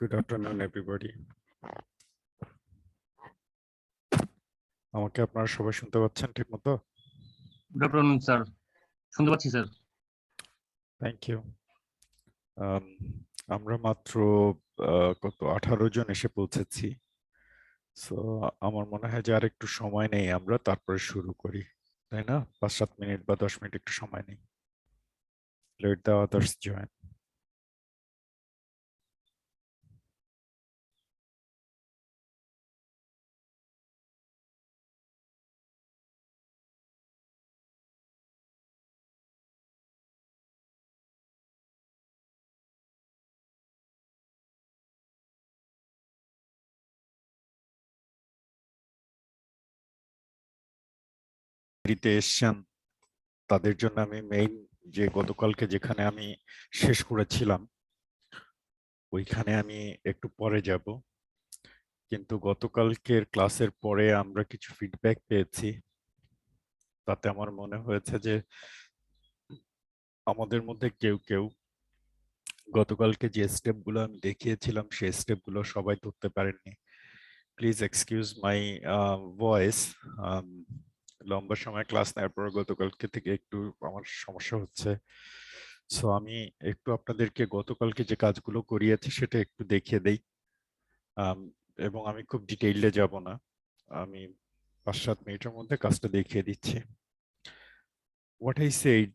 Good afternoon, everybody. আমাকে আপনারা সবাই শুনতে পাচ্ছেন ঠিকমতো? গুড আফটারনুন স্যার, শুনতে পাচ্ছি স্যার। Thank you. আমরা মাত্র কত 18 জন এসে পৌঁছেছি। সো আমার মনে হয় যে আর একটু সময় নেই, আমরা তারপরে শুরু করি, তাই না? 5-7 মিনিট বা 10 মিনিট একটু সময় নেই। Let the others join. দেরিতে এসছেন তাদের জন্য আমি মেইন যে গতকালকে যেখানে আমি শেষ করেছিলাম ওইখানে আমি একটু পরে যাব, কিন্তু গতকালকের ক্লাসের পরে আমরা কিছু ফিডব্যাক পেয়েছি। তাতে আমার মনে হয়েছে যে আমাদের মধ্যে কেউ কেউ গতকালকে যে স্টেপগুলো আমি দেখিয়েছিলাম সেই স্টেপগুলো সবাই ধরতে পারেননি। Please excuse my voice. লম্বা সময় ক্লাস নেওয়ার পর গতকালকে থেকে একটু আমার সমস্যা হচ্ছে। সো আমি একটু আপনাদেরকে গতকালকে যে কাজগুলো করিয়েছি সেটা একটু দেখিয়ে দেই, এবং আমি খুব ডিটেইলে যাব না, আমি 5-7 মিনিটের মধ্যে কাজটা দেখিয়ে দিচ্ছি। হোয়াট আই সেড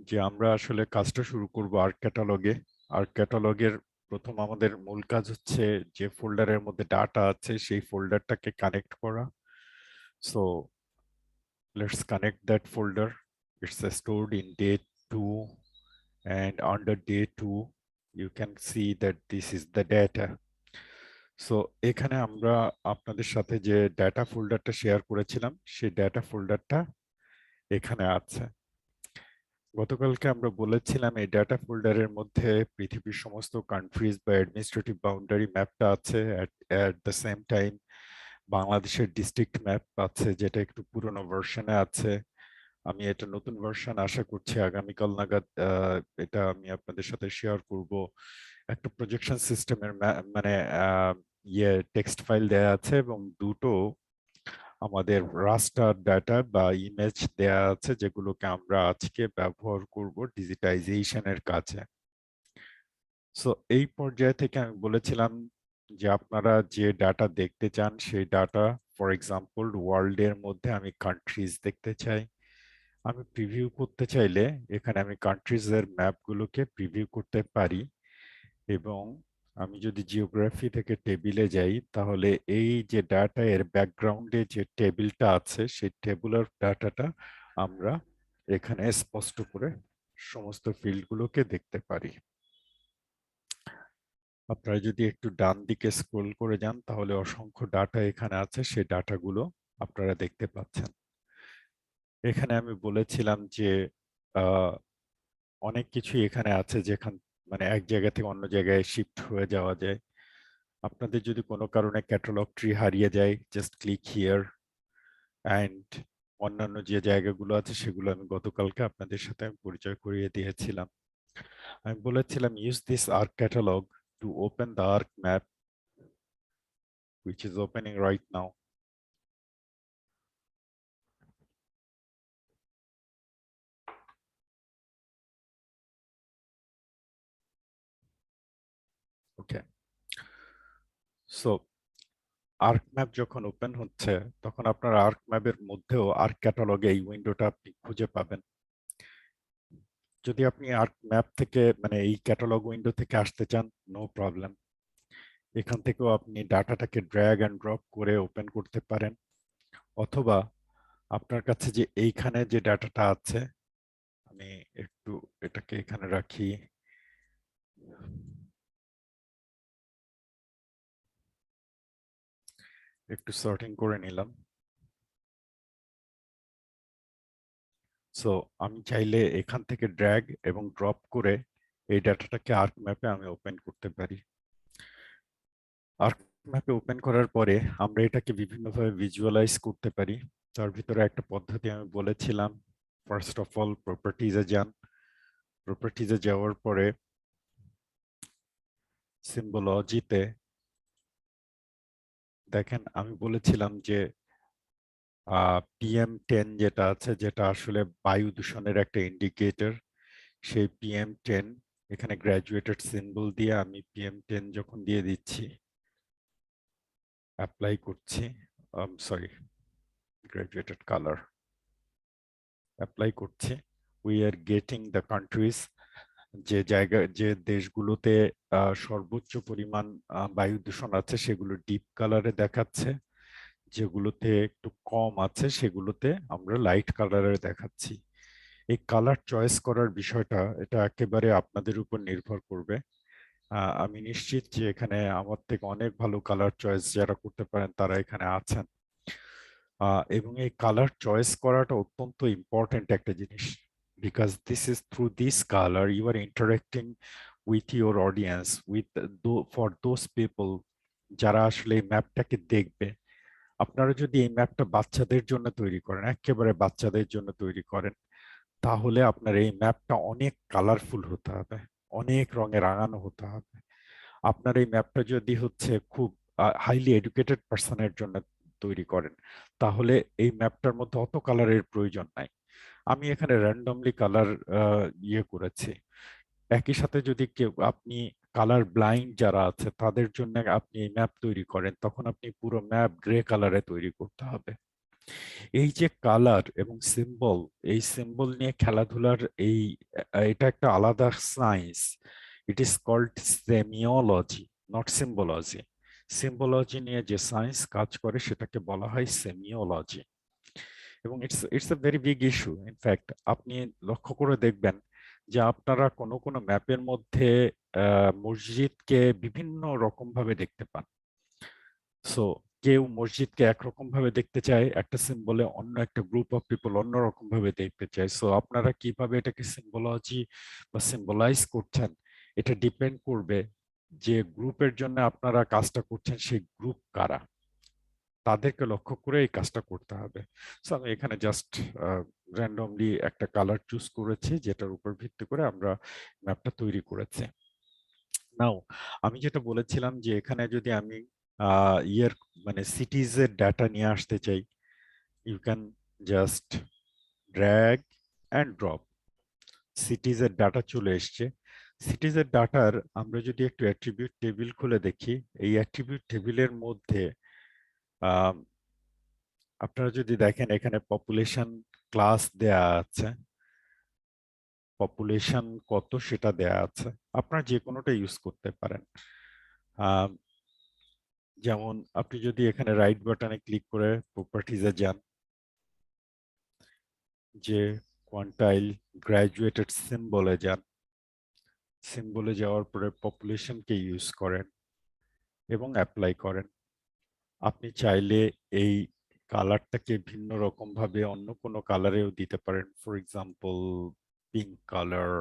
যে আমরা আসলে কাজটা শুরু করব আর্ট ক্যাটালগে। আর্ট ক্যাটালগের প্রথম আমাদের মূল কাজ হচ্ছে যে ফোল্ডারের মধ্যে ডাটা আছে সেই ফোল্ডারটাকে কানেক্ট করা। So let's connect that folder. It's stored in day 2 and under day 2 you can see that this is the data. So এখানে আমরা আপনাদের সাথে যে ডাটা ফোল্ডারটা শেয়ার করেছিলাম সেই ডাটা ফোল্ডারটা এখানে আছে। গতকালকে আমরা বলেছিলাম এই ডাটা ফোল্ডারের মধ্যে পৃথিবীর সমস্ত কান্ট্রিজ বা অ্যাডমিনিস্ট্রেটিভ বাউন্ডারি ম্যাপটা আছে। অ্যাট দ্য সেম টাইম বাংলাদেশের ডিস্ট্রিক্ট ম্যাপ আছে, যেটা একটু পুরনো ভার্সনে আছে। আমি এটা নতুন ভার্সন আশা করছি আগামীকাল নাগাদ এটা আমি আপনাদের সাথে শেয়ার করব। একটা প্রজেকশন সিস্টেমের মানে টেক্সট ফাইল দেয়া আছে এবং দুটো আমাদের রাস্টার ডাটা বা ইমেজ দেয়া আছে যেগুলোকে আমরা আজকে ব্যবহার করব ডিজিটাইজেশনের কাজে। সো এই পর্যায় থেকে আমি বলেছিলাম যে আপনারা যে ডাটা দেখতে চান সেই ডাটা, ফর এক্সাম্পল ওয়ার্ল্ডের মধ্যে আমি কান্ট্রিজ দেখতে চাই। আমি প্রিভিউ করতে চাইলে এখানে আমি কান্ট্রিজের ম্যাপগুলোকে প্রিভিউ করতে পারি, এবং আমি যদি জিওগ্রাফি থেকে টেবিলে যাই তাহলে এই যে ডাটা এর ব্যাকগ্রাউন্ডে যে টেবিলটা আছে সেই টেবুলার ডাটাটা আমরা এখানে স্পষ্ট করে সমস্ত ফিল্ডগুলোকে দেখতে পারি। আপনারা যদি একটু ডান দিকে স্ক্রল করে যান তাহলে অসংখ্য ডাটা এখানে আছে, সেই ডাটাগুলো আপনারা দেখতে পাচ্ছেন। এখানে আমি বলেছিলাম যে অনেক কিছুই এখানে আছে যেখান মানে এক জায়গা থেকে অন্য জায়গায় শিফট হয়ে যাওয়া যায়। আপনাদের যদি কোনো কারণে ক্যাটালগ ট্রি হারিয়ে যায়, জাস্ট ক্লিক হিয়ার অ্যান্ড অন্যান্য যে জায়গাগুলো আছে সেগুলো আমি গতকালকে আপনাদের সাথে আমি পরিচয় করিয়ে দিয়েছিলাম। আমি বলেছিলাম use this ArcCatalog to open the ArcMap which is opening right now. Okay, so ArcMap যখন ওপেন হচ্ছে তখন আপনার আর্ক ম্যাপের মধ্যেও আর্ক ক্যাটালগে এই উইন্ডোটা আপনি খুঁজে পাবেন। যদি আপনি আর্ক ম্যাপ থেকে মানে এই ক্যাটালগ উইন্ডো থেকে আসতে চান, নো প্রবলেম, এখান থেকেও আপনি ডাটাটাকে ড্র্যাগ অ্যান্ড ড্রপ করে ওপেন করতে পারেন। অথবা আপনার কাছে যে এইখানে যে ডাটাটা আছে, আমি একটু এটাকে এখানে রাখি, একটু সর্টিং করে নিলাম। সো আমি চাইলে এখান থেকে ড্র্যাগ এবং ড্রপ করে এই ডাটাটাকে আর্ক ম্যাপে আমি ওপেন করতে পারি। আর্ক ম্যাপে ওপেন করার পরে আমরা এটাকে বিভিন্নভাবে ভিজুয়ালাইজ করতে পারি। তার ভিতরে একটা পদ্ধতি আমি বলেছিলাম, ফার্স্ট অফ অল প্রপার্টিজে যান। প্রপার্টিজে যাওয়ার পরে সিম্বলজিতে দেখেন আমি বলেছিলাম যে PM10 যেটা আছে, যেটা আসলে বায়ু দূষণের একটা ইন্ডিকেটর, সেই PM10 এখানে গ্র্যাজুয়েটেড সিম্বল দিয়ে আমি PM10 যখন দিয়ে দিচ্ছি, অ্যাপ্লাই করছি, সরি, গ্র্যাজুয়েটেড কালার অ্যাপ্লাই করছি, we are getting the countries, যে জায়গা যে দেশগুলোতে সর্বোচ্চ পরিমাণ বায়ু দূষণ আছে সেগুলো ডিপ কালারে দেখাচ্ছে, যেগুলোতে একটু কম আছে সেগুলোতে আমরা লাইট কালারে দেখাচ্ছি। এই কালার চয়েস করার বিষয়টা এটা একেবারে আপনাদের উপর নির্ভর করবে। আমি নিশ্চিত যে এখানে আমার থেকে অনেক ভালো কালার চয়েস যারা করতে পারেন তারা এখানে আছেন। এবং এই কালার চয়েস করাটা অত্যন্ত ইম্পর্ট্যান্ট একটা জিনিস, because this is through this colour you are interacting with your audience, with for those people যারা আসলে এই ম্যাপটাকে দেখবে। আপনারা যদি এই ম্যাপটা বাচ্চাদের জন্য তৈরি করেন, একেবারে বাচ্চাদের জন্য তৈরি করেন, তাহলে আপনার এই ম্যাপটা অনেক কালারফুল হতে হবে, অনেক রঙে রাঙানো হতে হবে। আপনার এই ম্যাপটা যদি হচ্ছে খুব হাইলি এডুকেটেড পার্সনের জন্য তৈরি করেন, তাহলে এই ম্যাপটার মধ্যে অত কালারের প্রয়োজন নাই। আমি এখানে র্যান্ডমলি কালার ইয়ে করেছি। একই সাথে যদি কেউ আপনি কালার ব্লাইন্ড যারা আছে তাদের জন্য আপনি এই ম্যাপ তৈরি করেন, তখন আপনি পুরো ম্যাপ গ্রে কালারে তৈরি করতে হবে। এই যে কালার এবং সিম্বল, এই সিম্বল নিয়ে খেলাধুলার এই এটা একটা আলাদা science. It is called semiology, not symbology. Symbology নিয়ে যে সায়েন্স কাজ করে সেটাকে বলা হয় সেমিওলজি, এবং it's a very big issue. In fact আপনি লক্ষ্য করে দেখবেন যে আপনারা কোনো কোনো ম্যাপের মধ্যে মসজিদকে বিভিন্ন রকম ভাবে দেখতে পান। সো কেউ মসজিদকে একরকম ভাবে দেখতে চায় একটা সিম্বলে, অন্য একটা গ্রুপ অফ পিপল অন্যরকম ভাবে দেখতে চায়। সো আপনারা কিভাবে এটাকে সিম্বলজি বা সিম্বলাইজ করছেন, এটা ডিপেন্ড করবে যে গ্রুপের জন্য আপনারা কাজটা করছেন সেই গ্রুপ কারা, তাদেরকে লক্ষ্য করে এই কাজটা করতে হবে। সো আমি এখানে জাস্ট র্যান্ডমলি একটা কালার চুজ করেছি, যেটার উপর ভিত্তি করে আমরা ম্যাপটা তৈরি করেছি। নাও আমি যেটা বলেছিলাম যে এখানে যদি আমি ইয়ের মানে সিটিজের ডাটা নিয়ে আসতে চাই, you can just drag and drop, সিটিজের ডাটা চলে এসছে। সিটিজের ডাটার আমরা যদি একটু অ্যাট্রিবিউট টেবিল খুলে দেখি, এই অ্যাট্রিবিউট টেবিলের মধ্যে আহ, আপনারা যদি দেখেন এখানে পপুলেশন ক্লাস দেয়া আছে, পপুলেশন কত সেটা দেয়া আছে, আপনারা যে কোনোটা ইউজ করতে পারেন। আহ, যেমন আপনি যদি এখানে রাইট বাটনে ক্লিক করে প্রপার্টিজে যান, যে কোয়ান্টাইল গ্র্যাজুয়েটেড সিম্বলে যান, সিম্বলে যাওয়ার পরে পপুলেশনকে ইউজ করেন এবং অ্যাপ্লাই করেন। আপনি চাইলে এই কালারটাকে ভিন্ন রকম ভাবে অন্য কোনো কালারেও দিতে পারেন, ফর এক্সাম্পল পিঙ্ক কালার,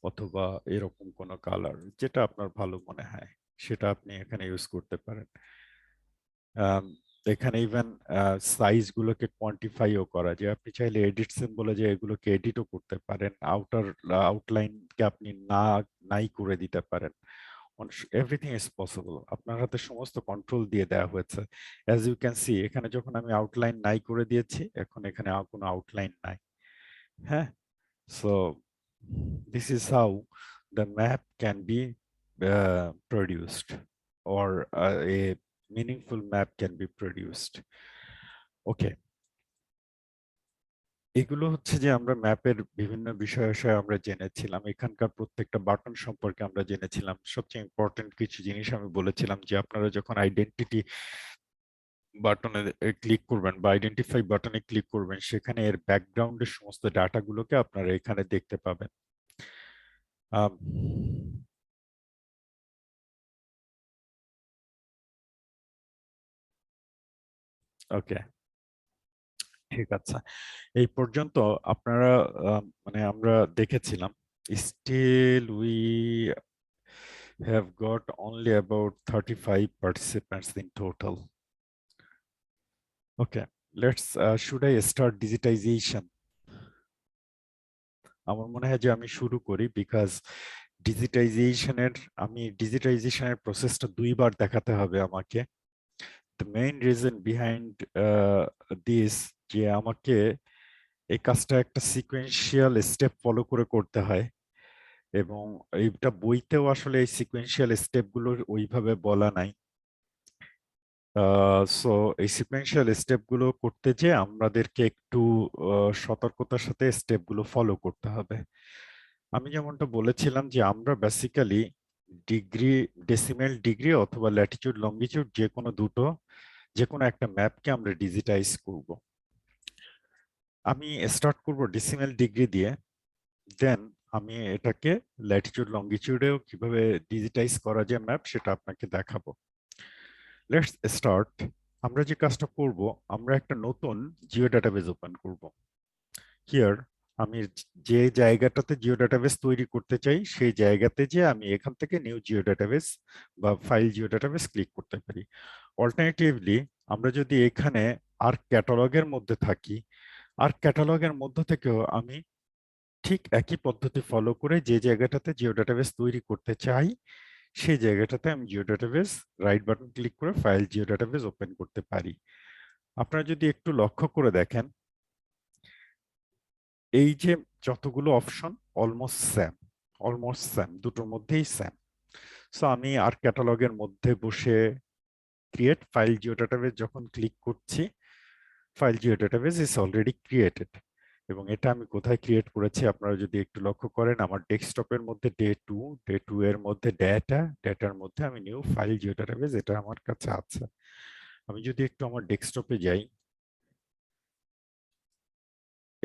অথবা এরকম কোনো কালার যেটা আপনার ভালো মনে হয় সেটা আপনি এখানে ইউজ করতে পারেন। আম, এখানে ইভেন সাইজ গুলোকে কোয়ান্টিফাইও করা যায়, আপনি চাইলে এডিট সিম্বলে যে এগুলোকে এডিটও করতে পারেন, আউটলাইনকে আপনি নাই করে দিতে পারেন। এভরিথিং ইজ পসিবল, আপনার হাতে সমস্ত কন্ট্রোল দিয়ে দেওয়া হয়েছে। অ্যাজ ইউ ক্যান সি এখানে যখন আমি আউটলাইন নাই করে দিয়েছি, এখন এখানে আর কোনো আউটলাইন নাই। হ্যাঁ, so this is how the map can be produced, or a meaningful map can be produced. Okay, এগুলো হচ্ছে যে আমরা ম্যাপের বিভিন্ন বিষয় বিষয়ে আমরা জেনেছিলাম, এখানকার প্রত্যেকটা বাটন সম্পর্কে আমরা জেনেছিলাম। সবচেয়ে ইম্পর্টেন্ট কিছু জিনিস আমি বলেছিলাম যে আপনারা যখন আইডেন্টিটি বাটনে ক্লিক করবেন বা আইডেন্টিফাই বাটনে ক্লিক করবেন, সেখানে এর ব্যাকগ্রাউন্ডের সমস্ত ডাটাগুলোকে আপনারা এখানে দেখতে পাবেন। ওকে, ঠিক আছে, এই পর্যন্ত আপনারা মানে আমরা দেখেছিলাম। Still we have got only about 35 participants in total. Okay, let's should I start digitization? আমার মনে হয় যে আমি শুরু করি, বিকজ ডিজিটাইজেশনের প্রসেসটা দুইবার দেখাতে হবে আমাকে। the main reason behind this যে আমাকে এই কাজটা একটা সিকোয়েন্সিয়াল স্টেপ ফলো করে করতে হয় এবং এইটা বইতেও আসলে এই সিকোয়েন্সিয়াল স্টেপগুলোর ওইভাবে বলা নাই। সো এই সিকোয়েন্সিয়াল স্টেপগুলো করতে যে আমাদেরকে একটু সতর্কতার সাথে স্টেপগুলো ফলো করতে হবে। আমি যেমনটা বলেছিলাম যে আমরা বেসিক্যালি ডিগ্রি, ডেসিমেল ডিগ্রি অথবা ল্যাটিটিউড লঙ্গিটিউড যে কোনো একটা ম্যাপকে আমরা ডিজিটাইজ করব। আমি স্টার্ট করব ডেসিমেল ডিগ্রি দিয়ে, দেন আমি এটাকে ল্যাটিটিউড লঙ্গিটিউডেও কিভাবে ডিজিটাইজ করা যায় ম্যাপ সেটা আপনাকে দেখাবো। Let's start. আমরা যে কাজটা করব, আমরা একটা নতুন জিও ডাটাবেজ ওপেন করব। হিয়ার আমি যে জায়গাটাতে জিও ডাটাবেস তৈরি করতে চাই সেই জায়গাতে যে আমি এখান থেকে নিউ জিও ডাটাবেস বা ফাইল জিও ডাটাবেস ক্লিক করতে পারি। অল্টারনেটিভলি আমরা যদি এখানে আর ক্যাটালগের মধ্যে থাকি, আর ক্যাটালগের মধ্য থেকেও আমি ঠিক একই পদ্ধতি ফলো করে যে জায়গাটাতে জিও ডাটাবেস তৈরি করতে চাই সেই জায়গাটাতে আমি Jio database right button click করে ফাইল জিও ডাটাবেস ওপেন করতে পারি। আপনারা যদি একটু লক্ষ্য করে দেখেন, এই যে যতগুলো অপশন অলমোস্ট সেম, দুটোর মধ্যেই সেম। সো আমি আর ক্যাটালগের মধ্যে বসে ক্রিয়েট ফাইল জিও ডাটাবেস যখন ক্লিক করছি, file Jio database is already created. এবং এটা আমি কোথায় ক্রিয়েট করেছি আপনারা যদি একটু লক্ষ্য করেন, আমার ডেস্কটপের মধ্যে ডে টু এর মধ্যে ডেটার মধ্যে আমি নিউ ফাইল জিও ডাটাবেস এটা আমার কাছে আছে। আমি যদি একটু আমার ডেস্কটপে যাই,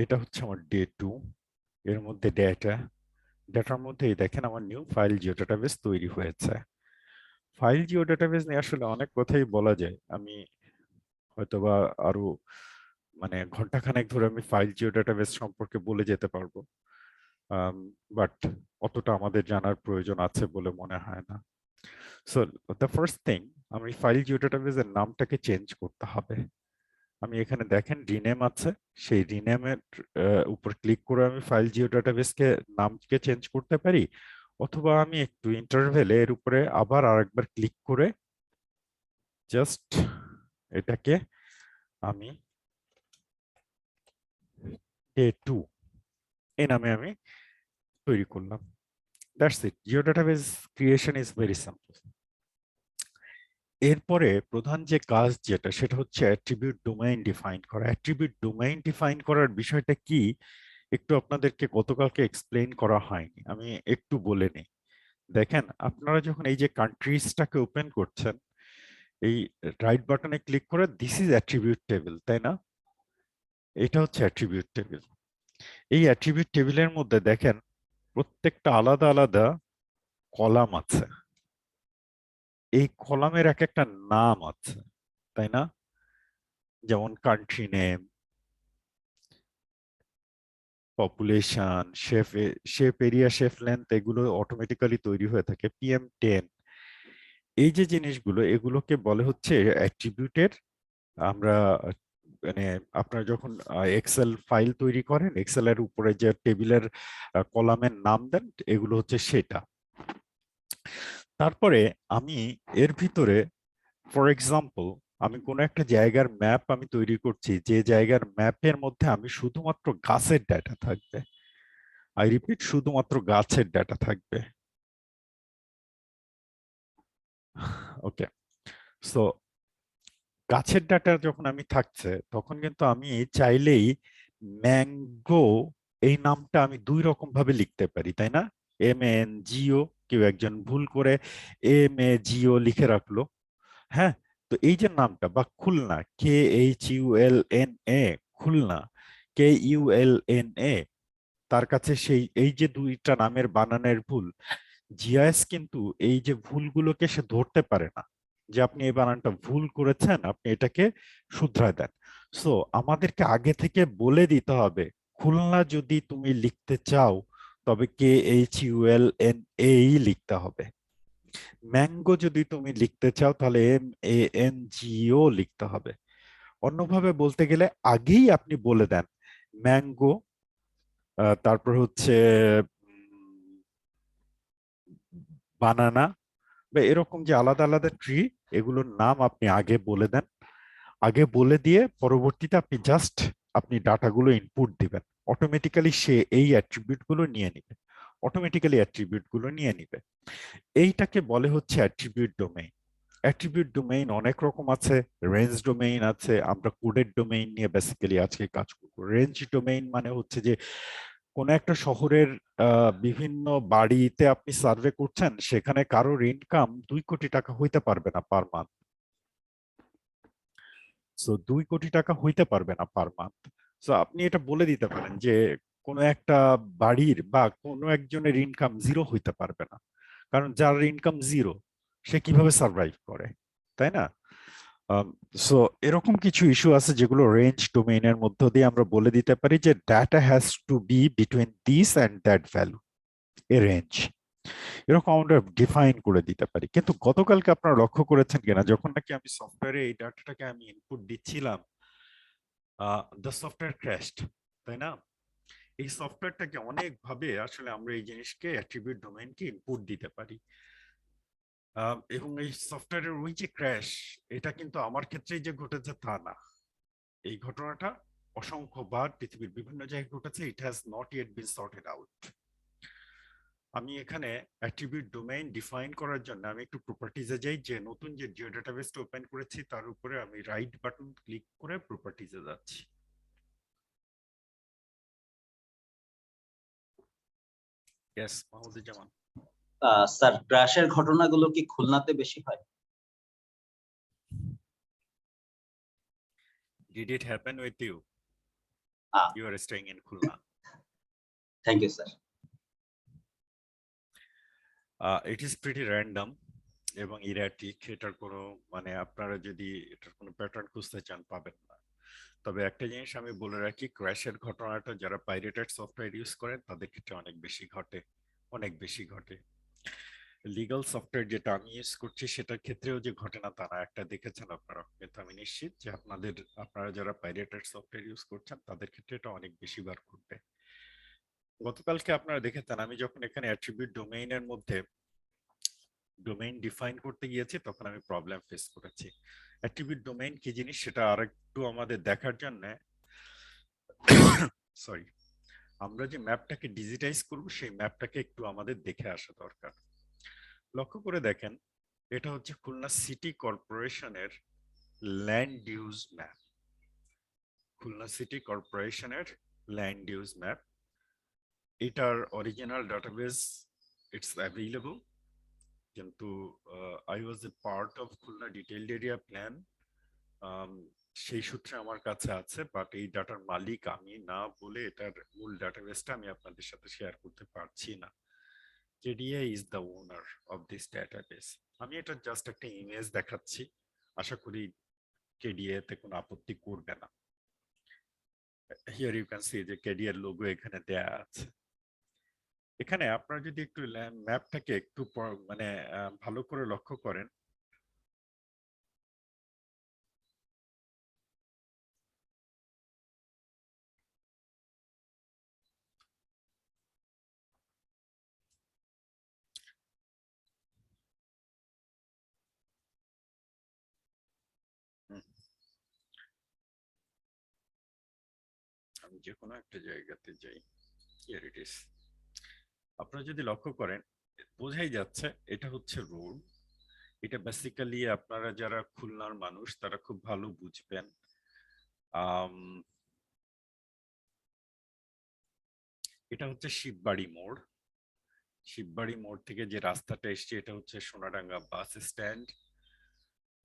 এটা হচ্ছে আমার ডে 2, এর মধ্যে ডেটার মধ্যেই দেখেন আমার নিউ ফাইল জিও ডাটাবেস তৈরি হয়েছে। ফাইল জিও ডাটাবেস নিয়ে আসলে অনেক কথাই বলা যায়। আমি হয়তোবা আরো মানে ঘন্টাখানেক ধরে আমি ফাইল জিও ডাটাবেস সম্পর্কে বলে যেতে পারবো, বাট অতটা আমাদের জানার প্রয়োজন আছে বলে মনে হয় না। সো দ্য ফার্স্ট থিং, আমি ফাইল জিও ডাটাবেসের নামটাকে চেঞ্জ করতে হবে। আমি এখানে দেখেন রিনেম আছে, সেই রিনেমের উপর ক্লিক করে আমি ফাইল জিও ডাটাবেসকে নামকে চেঞ্জ করতে পারি, অথবা আমি একটু ইন্টারভেলে এর উপরে আবার আরেকবার ক্লিক করে জাস্ট এটাকে আমি ডে 2 এই নামে আমি তৈরি করলাম। That's it, Jio database creation is very simple. এরপরে প্রধান যে কাজ যেটা সেটা হচ্ছে অ্যাট্রিবিউট ডোমেইন ডিফাইন করা। অ্যাট্রিবিউট ডোমেইন ডিফাইন করার বিষয়টা কি একটু আপনাদেরকে গতকালকে এক্সপ্লেইন করা হয়নি, আমি একটু বলে নিই। দেখেন আপনারা যখন এই যে কান্ট্রিজটাকে ওপেন করছেন, এই রাইট বাটনে ক্লিক করে দিস ইজ অ্যাট্রিবিউট টেবিল, তাই না? এটা হচ্ছে অ্যাট্রিবিউট টেবিল। এই অ্যাট্রিবিউট টেবিলের মধ্যে দেখেন প্রত্যেকটা আলাদা আলাদা কলাম আছে, এই কলামের এক একটা নাম আছে, তাই না? যেমন country name, population, shape area, shape length, এগুলো অটোমেটিক্যালি তৈরি হয়ে থাকে। PM10, এই যে জিনিসগুলো এগুলোকে বলে হচ্ছে অ্যাট্রিবিউটের। আমরা মানে আপনারা যখন এক্সেল ফাইল তৈরি করেন, এক্সেলের উপরে যে টেবিলের কলামের নাম দেন, এগুলো হচ্ছে সেটা। তারপরে আমি এর ভিতরে ফর এক্সাম্পল আমি কোনো একটা জায়গার ম্যাপ আমি তৈরি করছি, যে জায়গার ম্যাপের মধ্যে আমি শুধুমাত্র গাছের ডাটা থাকবে। আই রিপিট, শুধুমাত্র গাছের ডাটা থাকবে। ওকে, সো গাছের ডাটা যখন আমি থাকছে তখন কিন্তু আমি চাইলেই ম্যাঙ্গো এই নামটা আমি দুই রকম ভাবে লিখতে পারি, তাই না? MANGO, কেউ একজন ভুল করে MAGO লিখে রাখলো। হ্যাঁ, তো এই যে নামটা, বা খুলনা, KHULNA, খুলনা, KULNA, তার কাছে সেই এই যে দুইটা নামের বানানের ভুল, জিআইএস কিন্তু এই যে ভুলগুলোকে সে ধরতে পারে না যে আপনি এই বানানটা ভুল করেছেন, আপনি এটাকে শুধরায় দেন। সো আমাদেরকে আগে থেকে বলে দিতে হবে, খুলনা যদি তুমি লিখতে চাও তবে KHULNA লিখতে হবে। ম্যাঙ্গো যদি তুমি লিখতে চাও তাহলে MANGO লিখতে হবে। অন্যভাবে বলতে গেলে আগেই আপনি বলে দেন ম্যাঙ্গো, তারপর হচ্ছে বানানা, বা এরকম যে আলাদা আলাদা ট্রি, এগুলোর নাম আপনি আগে বলে দেন, আগে বলে দিয়ে পরবর্তীতে আপনি ডাটাগুলো ইনপুট দিবেন, অটোমেটিক্যালি সে এই অ্যাট্রিবিউটগুলো নিয়ে নিবে, অটোমেটিক্যালি অ্যাট্রিবিউটগুলো নিয়ে নিবে। এইটাকে বলে হচ্ছে অ্যাট্রিবিউট ডোমেইন। অ্যাট্রিবিউট ডোমেইন অনেক রকম আছে, রেঞ্জ ডোমেইন আছে, আমরা কোডেড ডোমেইন নিয়ে বেসিক্যালি আজকে কাজ করব। রেঞ্জ ডোমেইন মানে হচ্ছে যে কোন একটা শহরের বিভিন্ন বাড়িতে আপনি সার্ভে করছেন, সেখানে কারোর ইনকাম 2 কোটি টাকা হইতে পারবে না পার মান্থ। সো 2 কোটি টাকা হইতে পারবে না পার মান্থ। সো আপনি এটা বলে দিতে পারেন যে কোনো একটা বাড়ির বা কোনো একজনের ইনকাম জিরো হইতে পারবে না, কারণ যার ইনকাম জিরো সে কিভাবে সার্ভাইভ করে, তাই না? সো এরকম কিছু ইস্যু আছে যেগুলো রেঞ্জ ডোমেইনের মধ্য দিয়ে আমরা বলে দিতে পারি যে data has to B between this and that value, a range, এরকম আমরা ডিফাইন করে দিতে পারি। কিন্তু গতকালকে আপনারা লক্ষ্য করেছেন কিনা, যখন নাকি আমি সফটওয়্যারে এই ডাটাটাকে আমি ইনপুট দিচ্ছিলাম, দ্য সফটওয়্যার ক্র্যাশড, তাই না? এই সফটওয়্যারটাকে অনেকভাবে আসলে আমরা এই জিনিসকে অ্যাট্রিবিউট ডোমেইনকে ইনপুট দিতে পারি। এবং এই সফটওয়্যারের ওই যে ক্র্যাশ, এটা কিন্তু আমার ক্ষেত্রেই যে ঘটেছে তা না। এই ঘটনাটা অসংখ্যবার পৃথিবীর বিভিন্ন জায়গায় ঘটেছে। It has not yet bin sorted out. আমি এখানে অ্যাট্রিবিউট ডোমেইন ডিফাইন করার জন্য আমি একটু প্রপার্টিজে যাই, যে নতুন যে জিও ডাটাবেসটা ওপেন করেছি তার উপরে আমি রাইট বাটন ক্লিক করে প্রপার্টিজে যাচ্ছি। ইয়েস, মাহমুদুজ্জামান। স্যার, ক্র্যাশের ঘটনাগুলো কি খুলনাতে বেশি হয়? Did it happen with you? You are staying in Khulna. Thank you sir. It is pretty random এবং erratic। এটার কোনো মানে আপনারা যদি এটার কোনো প্যাটার্ন খুঁজতে চান পাবেন না। তবে একটা জিনিস আমি বলে রাখি, ক্র্যাশের ঘটনাটা যারা পাইরেটেড সফটওয়্যার ইউজ করেন তাদের ক্ষেত্রে অনেক বেশি ঘটে, অনেক বেশি ঘটে। লিগাল সফটওয়্যার যেটা আমি ইউজ করছি সেটার ক্ষেত্রেও যে ঘটে না তা না, একটা দেখেছেন আপনারা, কিন্তু আমি নিশ্চিত যে আপনারা যারা পাইরেটেড সফটওয়্যার ইউজ করছেন তাদের ক্ষেত্রে এটা অনেক বেশি বার ঘটবে। গতকালকে আপনারা দেখেছেন আমি যখন এখানে অ্যাট্রিবিউট ডোমেইনের মধ্যে ডোমেইন ডিফাইন করতে গিয়েছি তখন আমি প্রবলেম ফেস করেছি। অ্যাট্রিবিউট ডোমেইন কি জিনিস সেটা আরেকটু আমাদের দেখার জন্য সরি, আমরা যে ম্যাপটাকে ডিজিটাইজ করব সেই ম্যাপটাকে একটু আমাদের দেখে আসা দরকার। লক্ষ্য করে দেখেন, এটা হচ্ছে খুলনা সিটি কর্পোরেশনের land use map. Khulna city কর্পোরেশনের ল্যান্ড ইউজ ম্যাপ, এটার অরিজিনাল ডাটাবেস ইটস অ্যাভেলেবল, কিন্তু I was A part of Khulna detailed area plan, সেই সূত্রে আমার কাছে আছে, বাট এই ডাটার মালিক আমি না বলে এটার মূল ডাটাবেসটা আমি আপনাদের সাথে শেয়ার করতে পারছি না। KDA is the owner of this database. আমি এটা জাস্ট একটা ইমেজ দেখাচ্ছি, আশা করি কেডিএ তে কোনো আপত্তি করবে না। হিয়ার ইউ ক্যান সি যে কেডিএর লোগো এখানে দেয়া আছে। এখানে আপনারা যদি একটু ম্যাপটাকে একটু মানে ভালো করে লক্ষ্য করেন, আমি যে কোনো একটা জায়গাতে যাই, হিয়ার ইট ইজ। আপনারা যদি লক্ষ্য করেন বোঝাই যাচ্ছে এটা হচ্ছে রোড। এটা বেসিক্যালি আপনারা যারা খুলনার মানুষ তারা খুব ভালো বুঝবেন। এটা হচ্ছে শিববাড়ি মোড়। শিববাড়ি মোড় থেকে যে রাস্তাটা এসছে এটা হচ্ছে Sonadanga bus stand.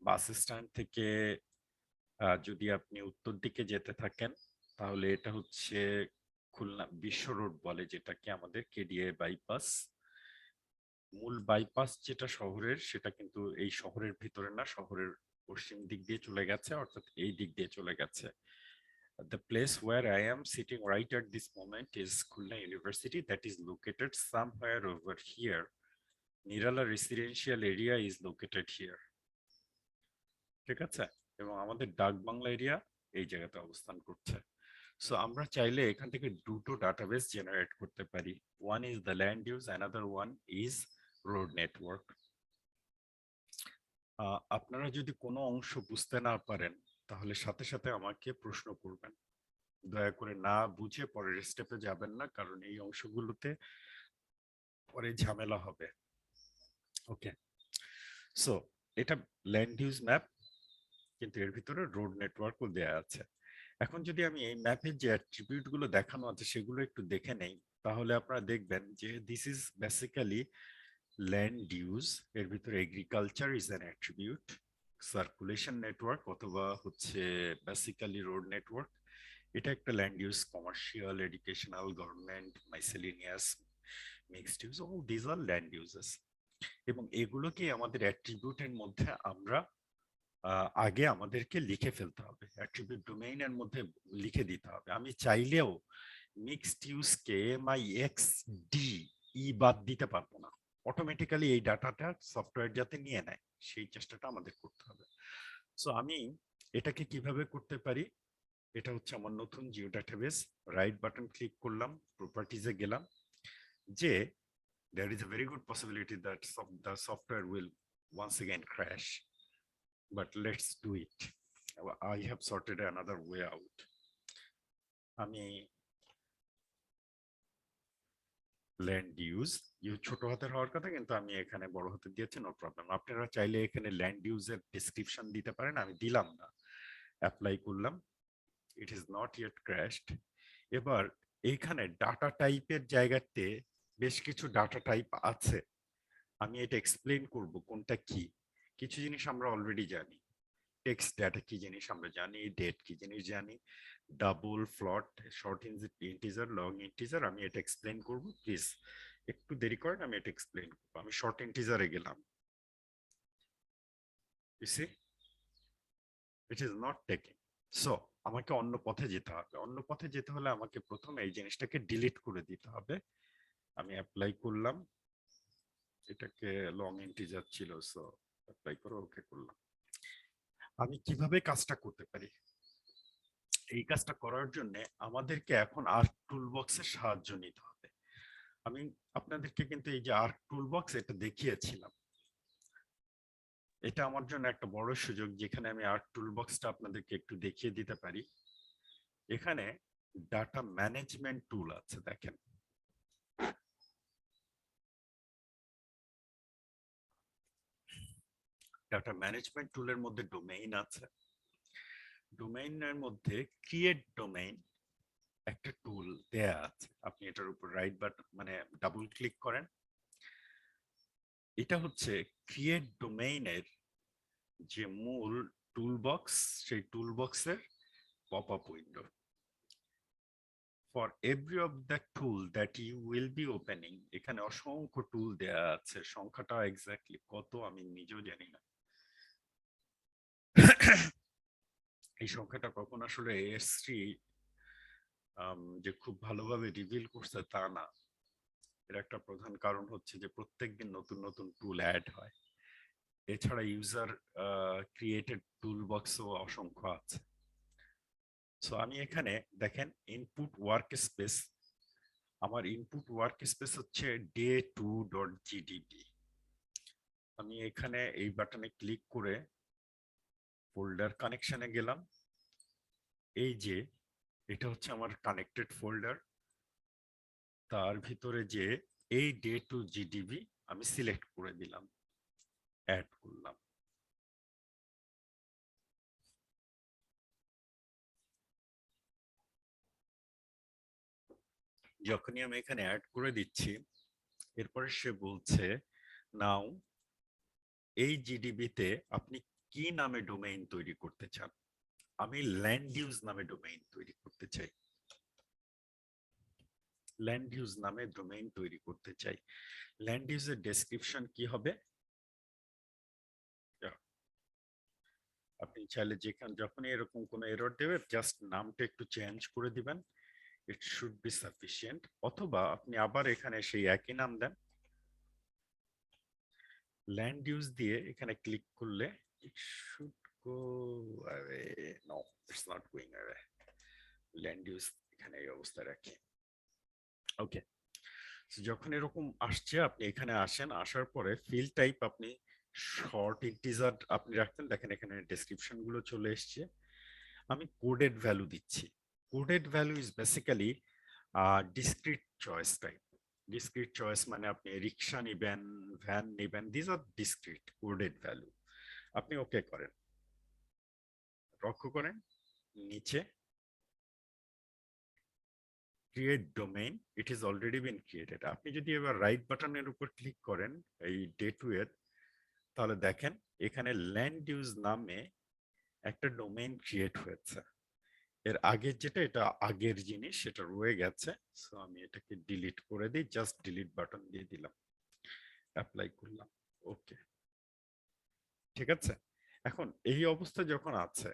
Bus stand থেকে যদি আপনি উত্তর দিকে যেতে থাকেন তাহলে এটা হচ্ছে খুলনা বিশ্ব রোড বলে যেটাকে, আমাদের কেডিএ বাইপাস। মূল বাইপাস যেটা শহরের সেটা কিন্তু এই শহরের ভিতরে না, শহরের পশ্চিম দিক দিয়ে চলে গেছে, অর্থাৎ এই দিক দিয়ে চলে গেছে। The place where I am sitting right at this moment is Khulna University, that is located somewhere over here. Nirala residential area is located here. ঠিক আছে, এবং আমাদের ডাক বাংলা এরিয়া এই জায়গাতে অবস্থান করছে। সো আমরা চাইলে এখান থেকে দুটো ডাটাবেস জেনারেট করতে পারি। One is the land use, another one is road network. আপনারা যদি কোনো অংশ বুঝতে না পারেন তাহলে সাথে সাথে আমাকে প্রশ্ন করবেন। দয়া করে না বুঝে পরের স্টেপে যাবেন না, কারণ এই অংশগুলোতে পরে ঝামেলা হবে। ওকে, সো এটা ল্যান্ড ইউজ ম্যাপ, কিন্তু এর ভিতরে রোড নেটওয়ার্কও দেয়া আছে। এখন যদি আমি এই ম্যাপের যে অ্যাট্রিবিউট গুলো দেখানো আছে সেগুলো একটু দেখে নেই, তাহলে আপনারা দেখবেন যে this is basically land use. এর ভিতরে agriculture is an attribute, circulation network অথবা হচ্ছে বেসিক্যালি রোড নেটওয়ার্ক, এটা একটা land use. Commercial, educational, government, miscellaneous, mixed use, all this are land uses. এবং এগুলোকে আমাদের অ্যাট্রিবিউটের মধ্যে আমরা আগে আমাদেরকে লিখে ফেলতে হবে, অ্যাট্রিবিউট ডোমেইনের মধ্যে লিখে দিতে হবে। আমি চাইলেও মিক্সড ইউজ কে এক্স ডি ই বাদ দিতে পারবো না, অটোমেটিক্যালি এই ডাটাটা সফটওয়্যার যাতে নিয়ে নেয় সেই চেষ্টাটা আমাদের করতে হবে। সো আমি এটাকে কিভাবে করতে পারি, এটা হচ্ছে আমার নতুন Jio database. Right button click করলাম, প্রপার্টিজে গেলাম, যে there is a very good possibility that the software will once again crash, but let's do it. I have sorted another way out. আমি ল্যান্ড ইউজ ছোট হাতের হওয়ার কথা, কিন্তু আমি এখানে বড় হাতে দিয়েছি, নো প্রবলেম। আপনারা চাইলে এখানে ল্যান্ড ইউজের ডেসক্রিপশন দিতে পারেন, আমি দিলাম না। অ্যাপ্লাই করলাম, it is not yet crashed. এবার এইখানে ডাটা টাইপের জায়গাতে বেশ কিছু ডাটা টাইপ আছে, আমি এটা এক্সপ্লেন করব কোনটা কি। কিছু জিনিস আমরা অলরেডি জানি, টেক্সট ডেটা কি জিনিস আমরা জানি, ডেট কি জিনিস জানি, ডাবল, ফ্লট, শর্ট ইন্টিজার, লং ইন্টিজার, আমি এটা এক্সপ্লেন করব। প্লিজ একটু দেরি করেন, আমি এটা এক্সপ্লেন করবো। আমি শর্ট ইন্টিজারে গেলাম, it is not taking. So আমাকে অন্য পথে যেতে হবে। অন্য পথে যেতে হলে আমাকে প্রথমে এই জিনিসটাকে ডিলিট করে দিতে হবে। আমি অ্যাপ্লাই করলাম, এটাকে লং ইন্টিজার ছিল, সো অ্যাপ্লাই করে ওকে করলাম। আমি কিভাবে কাজটা করতে পারি, এই কাজটা করার জন্য আমাদেরকে এখন আর্ক টুলবক্সের সাহায্য নিতে হবে। আমি আপনাদেরকে কিন্তু এই যে আর্ক টুলবক্স এটা দেখিয়েছিলাম, এটা আমার জন্য একটা বড় সুযোগ, যেখানে আমি আর্ক টুলবক্সটা আপনাদেরকে একটু দেখিয়ে দিতে পারি। এখানে ডাটা ম্যানেজমেন্ট টুল আছে, দেখেন। ডাটা ম্যানেজমেন্ট টুলের মধ্যে ডোমেইন আছে, ডোমেইনের মধ্যে ক্রিয়েট ডোমেইন একটা টুল দেয়া আছে। আপনি এটার উপর রাইট বাটন মানে ডাবল ক্লিক করেন, এটা হচ্ছে ক্রিয়েট ডোমেইনের যে মূল টুলবক্স, সেই টুলবক্সের pop up window. For every of the tool that you will be opening, এখানে অসংখ্য টুল দেয়া আছে, সংখ্যাটা এক্স্যাক্টলি কত আমি নিজেও জানি না। এই সংখ্যাটা কখন আসলে এসছি যে খুব ভালোভাবে রিভিল করছে তা না। এর একটা প্রধান কারণ হচ্ছে যে প্রত্যেকদিন নতুন নতুন টুল অ্যাড হয়, এছাড়া ইউজার ক্রিয়েটেড টুল বক্সও অসংখ্য আছে। সো আমি এখানে দেখেন ইনপুট ওয়ার্ক স্পেস, আমার ইনপুট ওয়ার্ক স্পেস হচ্ছে day2.gdb। আমি এখানে এই বাটনে ক্লিক করে ফোল্ডার কানেকশনে গেলাম, এই যে এটা হচ্ছে আমার কানেক্টেড ফোল্ডার, তার ভিতরে যে এই day2.gdb আমি সিলেক্ট করে দিলাম, অ্যাড করলাম। যখনই আমি এখানে অ্যাড করে দিচ্ছি, এরপরে সে বলছে নাও এই জিডিবিতে আপনি কি নামে ডোমেইন তৈরি করতে চান। আমি ল্যান্ড ইউজ নামে ডোমেইন তৈরি করতে চাই, ল্যান্ড ইউজ নামে ডোমেইন তৈরি করতে চাই। ল্যান্ড ইউজের ডেসক্রিপশন কি হবে, আপনি চাইলে যেখানে যখনই এরকম কোনো এরর দেবে জাস্ট নামটা একটু চেঞ্জ করে দিবেন, ইট শুড বি সাফিসিয়েন্ট। অথবা আপনি আবার এখানে সেই একই নাম দেন, ল্যান্ড ইউজ দিয়ে এখানে ক্লিক করলে it should go away. No, it's not going away. Land use এখানে এই অবস্থা রাখি। ওকে, যখন এরকম আসছে আপনি এখানে আসেন, আসার পরে ফিল্ড টাইপ আপনি শর্ট ইন্টিজার আপনি রাখতেন, দেখেন এখানে ডেসক্রিপশন গুলো চলে এসছে। আমি কোডেড ভ্যালু দিচ্ছি। Coded value is basically discrete choice type. Discrete choice মানে আপনি রিক্সা নিবেন, ভ্যান নিবেন, this are discrete coded value. আপনি ওকে করেন, লক্ষ্য করেন নিচে create domain, it is already been created. আপনি যদি এবার রাইট বাটনের উপর ক্লিক করেন এই ডেট উইথ, তাহলে দেখেন এখানে ল্যান্ড ইউজ নামে একটা ডোমেইন ক্রিয়েট হয়েছে। এর আগের যেটা, এটা আগের জিনিস, সেটা রয়ে গেছে। সো আমি এটাকে ডিলিট করে দিই, জাস্ট ডিলিট বাটন দিয়ে দিলাম, অ্যাপ্লাই করলাম, ওকে। ঠিক আছে, এখন এই অবস্থা যখন আছে,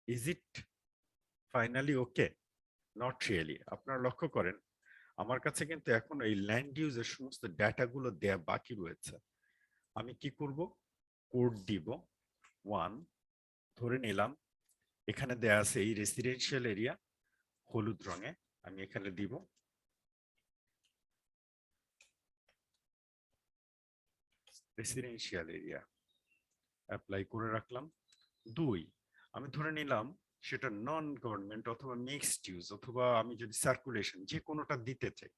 is it finally okay? Not really. আপনারা লক্ষ্য করেন আমার কাছে কিন্তু এখন এই ল্যান্ড ইউজের সমস্ত ডেটাগুলো দেয়া বাকি রয়েছে। আমি কি করব, কোড দিব 1, ধরে নিলাম এখানে দেয়া আছে এই রেসিডেন্সিয়াল এরিয়া হলুদ রঙে, আমি এখানে দিব রেসিডেন্সিয়াল এরিয়া, অ্যাপ্লাই করে রাখলাম। 2, আমি ধরে নিলাম সেটা নন গভর্নমেন্ট অথবা মিক্সড ইউজ, অথবা আমি যদি সার্কুলেশন যে কোনোটা দিতে চাই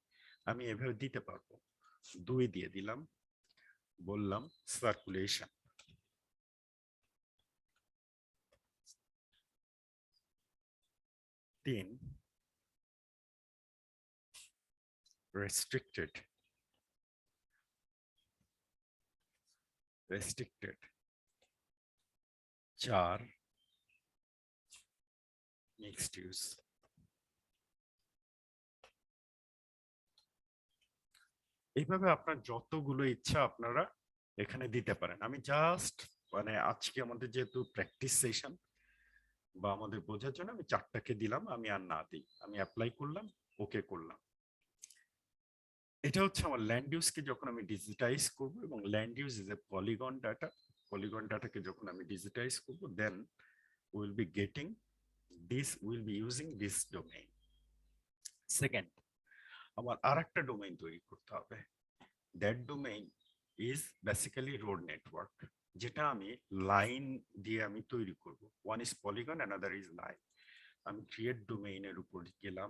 আমি এভাবে দিতে পারবো। 2 দিয়ে দিলাম, বললাম circulation. 3, restricted, restricted। 4, mixed use। এইভাবে আপনার যতগুলো ইচ্ছা আপনারা এখানে দিতে পারেন। আমি জাস্ট মানে আজকে আমাদের যেহেতু প্র্যাকটিস সেশন বা আমাদের বোঝার জন্য আমি 4টাকে দিলাম, আমি আর না দিই, আমি অ্যাপ্লাই করলাম, ওকে করলাম। এটা হচ্ছে আমার ল্যান্ড ইউজকে যখন আমি ডিজিটাইজ করব, এবং land use is a polygon data. Polygon ডাটাকে যখন আমি ডিজিটাইজ করব, then will be getting this, will be using this domain. Second, আমার আর একটা ডোমেইন তৈরি করতে হবে। That domain is basically road network, যেটা আমি লাইন দিয়ে আমি তৈরি করব। One is polygon, another is line. আমি ক্রিয়েট ডোমেইনের উপর গেলাম,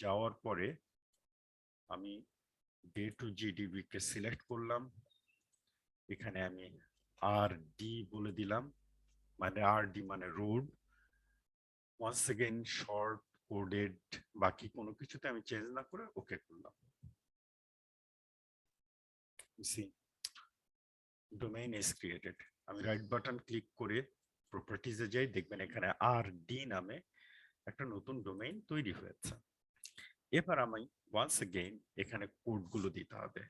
যাওয়ার পরে আমি ডে টু জিডিবি কে সিলেক্ট করলাম। এখানে আমি আর ডি বলে দিলাম, মানে আর ডি মানে road. Once again short coded, বাকি কোনো কিছুতে আমি চেঞ্জ না করে ওকে করলাম। See domain is created. আমি রাইট বাটন ক্লিক করে প্রপার্টিজে যাই, দেখবেন এখানে আর ডি নামে একটা নতুন ডোমেইন তৈরি হয়েছে। এবার আমি ওয়ান্স এগেইন এখানে কোডগুলো দিতে হবে।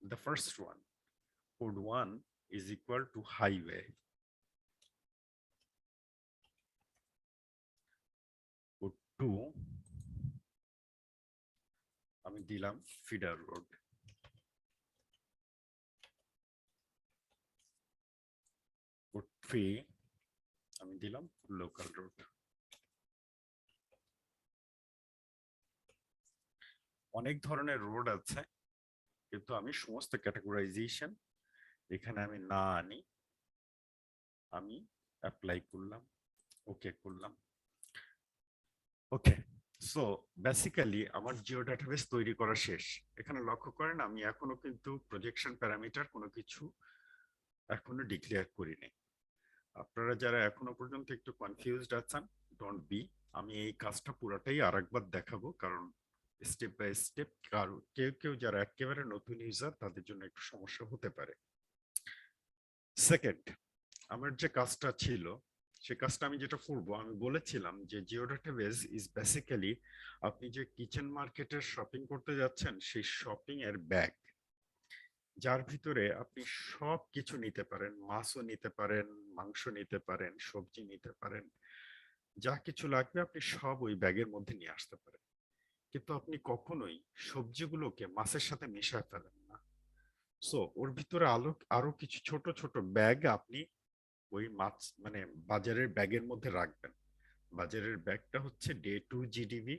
The first one, code 1 is equal to highway. Code 2 আমি দিলাম ফিডার রোড। Code 3 আমি দিলাম লোকাল রোড। অনেক ধরনের রোড আছে, কিন্তু আমি সমস্ত ক্যাটাগরাইজেশন এখানে আমি না আনি, আমি অ্যাপ্লাই করলাম, ওকে করলাম। ওকে, সো বেসিক্যালি আমার জিও ডাটাবেস তৈরি করা শেষ। এখানে লক্ষ্য করেন আমি এখনো কিন্তু প্রজেকশন প্যারামিটার কোনো কিছু এখনো ডিক্লেয়ার করিনি। আপনারা যারা এখনো পর্যন্ত একটু কনফিউজড আছেন, ডোন্ট বি, আমি এই কাজটা পুরোটাই আরেকবার দেখাবো, কারণ স্টেপ বাই স্টেপ কেউ কেউ যারা একেবারে নতুন ইউজার তাদের জন্য একটু সমস্যা হতে পারে। সেকেন্ড, আমার যে কাজটা ছিল সে কাজটা আমি যেটা করবো, আমি বলেছিলাম যে জিও ডাটাবেস ইজ বেসিক্যালি আপনি যে কিচেন মার্কেটের শপিং করতে যাচ্ছেন সেই শপিং এর ব্যাগ, যার ভিতরে আপনি সব কিছু নিতে পারেন, মাছও নিতে পারেন, মাংস নিতে পারেন, সবজি নিতে পারেন, যা কিছু লাগবে আপনি সব ওই ব্যাগের মধ্যে নিয়ে আসতে পারেন। কিন্তু আপনি কখনোই সবজিগুলোকে মাছের সাথে মিশায় ফেলেন না। সো ওর ভিতরে আরো কিছু ছোট ছোট ব্যাগ আপনি ওই মাছ মানে বাজারের ব্যাগের মধ্যে রাখবেন। বাজারের ব্যাগটা হচ্ছে ডে টু জিডিবি।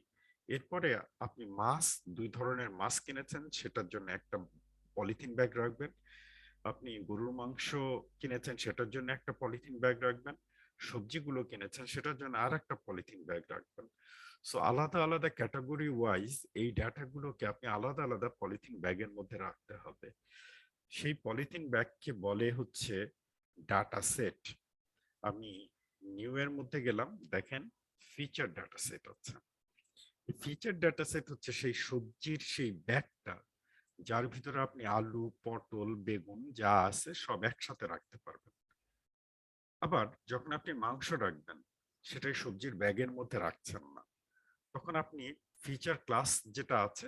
এরপরে আপনি মাছ, 2 ধরনের মাছ কিনেছেন, সেটার জন্য একটা পলিথিন ব্যাগ রাখবেন। আপনি গরুর মাংস কিনেছেন সেটার জন্য একটা পলিথিন ব্যাগ রাখবেন, সবজিগুলো কিনেছেন সেটার জন্য আর একটা পলিথিন ব্যাগ রাখবেন। সো আলাদা আলাদা ক্যাটাগরি ওয়াইজ এই ডাটাগুলোকে আপনি আলাদা আলাদা পলিথিন ব্যাগের মধ্যে রাখতে হবে। সেই পলিথিন ব্যাগকে বলে হচ্ছে ডাটা সেট। আমি নিউ এর মধ্যে গেলাম, দেখেন ফিচার ডাটা সেট আছে। ফিচার ডাটা সেট হচ্ছে সেই সবজির সেই ব্যাগটা যার ভিতরে আপনি আলু, পটল, বেগুন যা আছে সব একসাথে রাখতে পারবেন। আবার যখন আপনি মাংস রাখবেন, সেটাই সবজির ব্যাগের মধ্যে রাখছেন না, তখন আপনি ফিচার ক্লাস যেটা আছে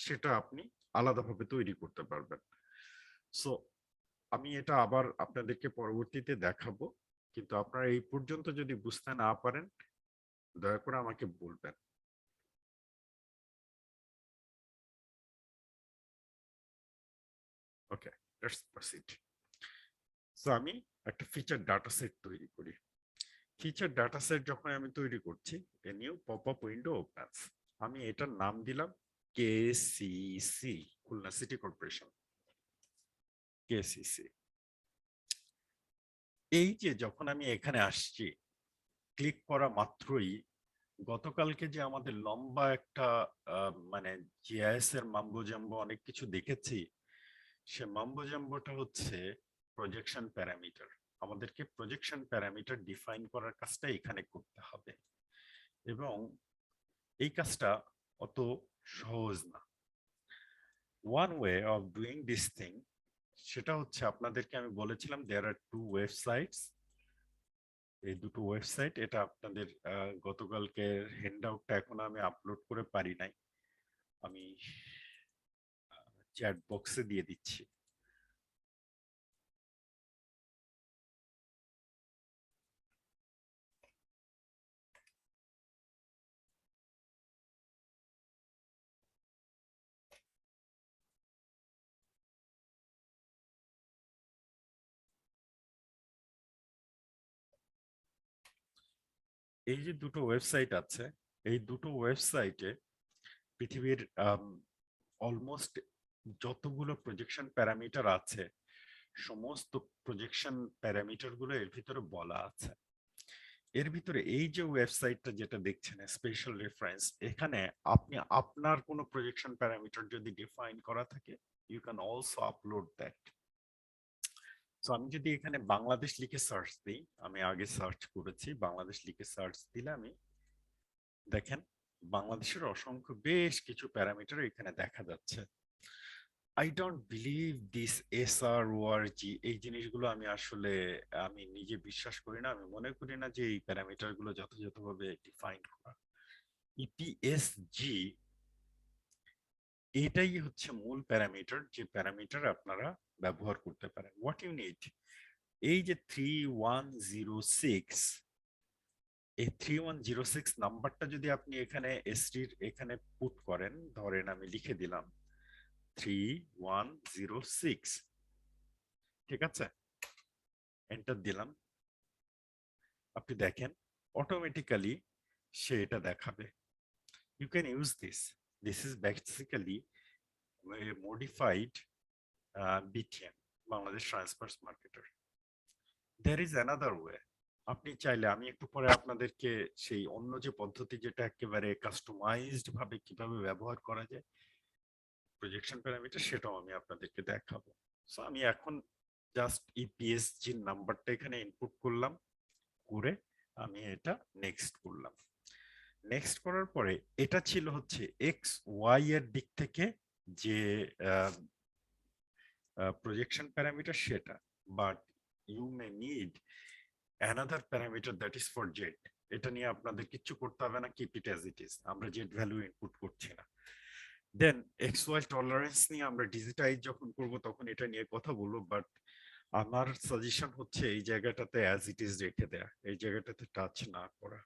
সেটা আপনি আলাদাভাবে তৈরি করতে পারবেন। সো আমি এটা আবার আপনাদেরকে পরবর্তীতে দেখাবো, কিন্তু আপনারা এই পর্যন্ত যদি বুঝতে না পারেন দয়া করে আমাকে বলবেন। ওকে, লেটস প্রসিড। সো আমি একটা ফিচার ডাটা সেট তৈরি করি। ফিচার ডাটা সেট যখন আমি তৈরি করছি, a new pop up window opens. আমি এটার নাম দিলাম KCC, Khulna city corporation, KCC. এই যে যখন আমি এখানে আসছি, ক্লিক করা মাত্রই গতকালকে যে আমাদের লম্বা একটা মানে জিআইএস এর মাম্বো জাম্বো অনেক কিছু দেখেছি, সে মাম্বো জাম্বোটা হচ্ছে প্রজেকশন প্যারামিটার। আমাদেরকে প্রজেকশন প্যারামিটার ডিফাইন করার কাজটা এখানে করতে হবে, এবং এই কাজটা অত সহজ না। One way of doing this thing, সেটা হচ্ছে আপনাদেরকে আমি বলেছিলাম দেয়ার আর টু ওয়েবসাইটস। এই দুটো ওয়েবসাইট, এটা আপনাদের গতকালকে হ্যান্ডআউটটা এখন আমি আপলোড করে পারি নাই, আমি চ্যাট বক্সে দিয়ে দিচ্ছি। এই যে দুটো ওয়েবসাইট আছে, এই দুটো ওয়েবসাইটে পৃথিবীর অলমোস্ট যতগুলো প্রজেকশন প্যারামিটার আছে সমস্ত প্রজেকশন প্যারামিটার গুলো এর ভিতরে বলা আছে। এর ভিতরে এই যে ওয়েবসাইটটা যেটা দেখছেন স্পেশাল রেফারেন্স, এখানে আপনি আপনার কোনো প্রজেকশন প্যারামিটার যদি ডিফাইন করা থাকে, you can also upload that. So আমি যদি এখানে বাংলাদেশ লিখে সার্চ দিই, আমি আগে সার্চ করেছি, বাংলাদেশ লিখে সার্চ দিলে আমি দেখেন বাংলাদেশের অসংখ্য বেশ কিছু প্যারামিটার এখানে দেখা যাচ্ছে। I don't believe this SRORG, এই জিনিসগুলো আমি আসলে আমি নিজে বিশ্বাস করি না। আমি মনে করি না যে এই প্যারামিটার গুলো যথাযথভাবে ডিফাইন করা। EPSG এটাই হচ্ছে মূল প্যারামিটার, যে প্যারামিটার আপনারা ব্যবহার করতে পারেন। হোয়াট ইউ নিড, এই যে 3106, এই 3106 নাম্বারটা যদি আপনি এখানে এসটির এখানে পুট করেন, ধরেন আমি লিখে দিলাম 3106, ঠিক আছে, এন্টার দিলাম, আপনি দেখেন অটোমেটিক্যালি সে এটা দেখাবে। You can use this, this is basically modified BTM, Bangladesh transverse Mercator. There is another way, আপনি চাইলে আমি একটু পরে আপনাদেরকে সেই অন্য যে পদ্ধতি যেটা একেবারে কাস্টমাইজড ভাবে কিভাবে ব্যবহার করা যায় প্রজেকশন প্যারামিটার, সেটাও আমি আপনাদেরকে দেখাবো। সো আমি এখন জাস্ট EPSG নাম্বারটা এখানে ইনপুট করলাম, করে আমি এটা নেক্সট করলাম। নেক্সট করার পরে এটা ছিল হচ্ছে XY এর দিক থেকে যে প্রজেকশন প্যারামিটার সেটা, but you may need another parameter that is for Z. এটা নিয়ে আপনাদের কিচ্ছু করতে হবে না, keep it as it is, আমরা জেড ভ্যালু ইনপুট করছি না। দেন XY টলারেন্স নিয়ে আমরা ডিজিটাইজ যখন করব তখন এটা নিয়ে কথা বলবো, বাট আমার সাজেশন হচ্ছে এই জায়গাটাতে অ্যাজ ইট ইজ রেখে দেয়া, এই জায়গাটাতে টাচ না করা,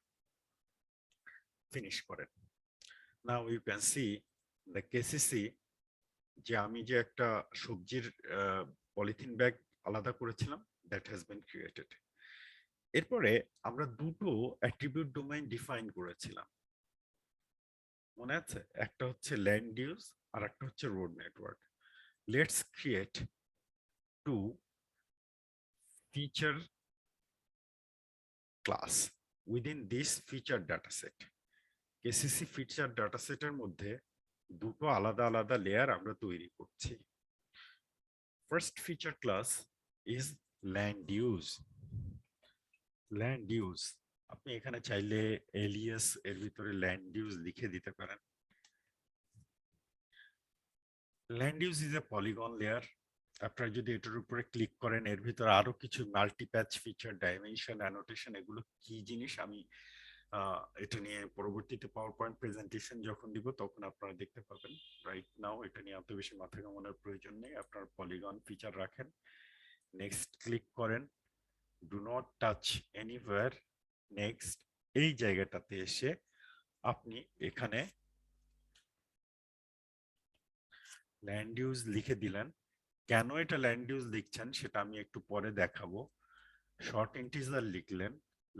ফিনিশ করেন। Now you can see the KCC, যে আমি যে একটা সবজির পলিথিন ব্যাগ আলাদা করেছিলাম, দ্যাট হ্যাজ বিন ক্রিয়েটেড। এরপরে আমরা দুটো অ্যাট্রিবিউট ডোমেইন ডিফাইন করেছিলাম, মনে আছে? একটা হচ্ছে ল্যান্ড ইউজ আর একটা হচ্ছে road network. Let's create to feature class within this feature dataset. KCC feature dataset এর মধ্যে দুটো আলাদা আলাদা লেয়ার আমরা তৈরি করছি। First feature class is land use. Land use, আপনি এখানে চাইলে এলিয়াস এর ভিতরে land use লিখে দিতে পারেন। Land use is a polygon layer. আপনারা যদি এটার উপরে ক্লিক করেন এর ভিতরে আরো কিছু মাল্টিপ্যাচ ফিচার, ডাইমেনশন, অ্যানোটেশন, এগুলো কি জিনিস আমি এটা নিয়ে পরবর্তীতে পাওয়ার পয়েন্ট প্রেজেন্টেশন যখন দিব তখন আপনারা দেখতে পাবেন। রাইট নাও এটা নিয়ে এত বেশি মাথা ঘামানোর প্রয়োজন নেই। আপনার পলিগন ফিচার রাখেন, নেক্সট ক্লিক করেন, do not touch anywhere, next. এই জায়গাটাতে এসে আপনি এখানে ল্যান্ড ইউজ লিখে দিলেন। কেন এটা ল্যান্ড ইউজ লিখছেন সেটা আমি একটু পরে দেখাবো। শর্ট ইন্টিজার লিখলেন,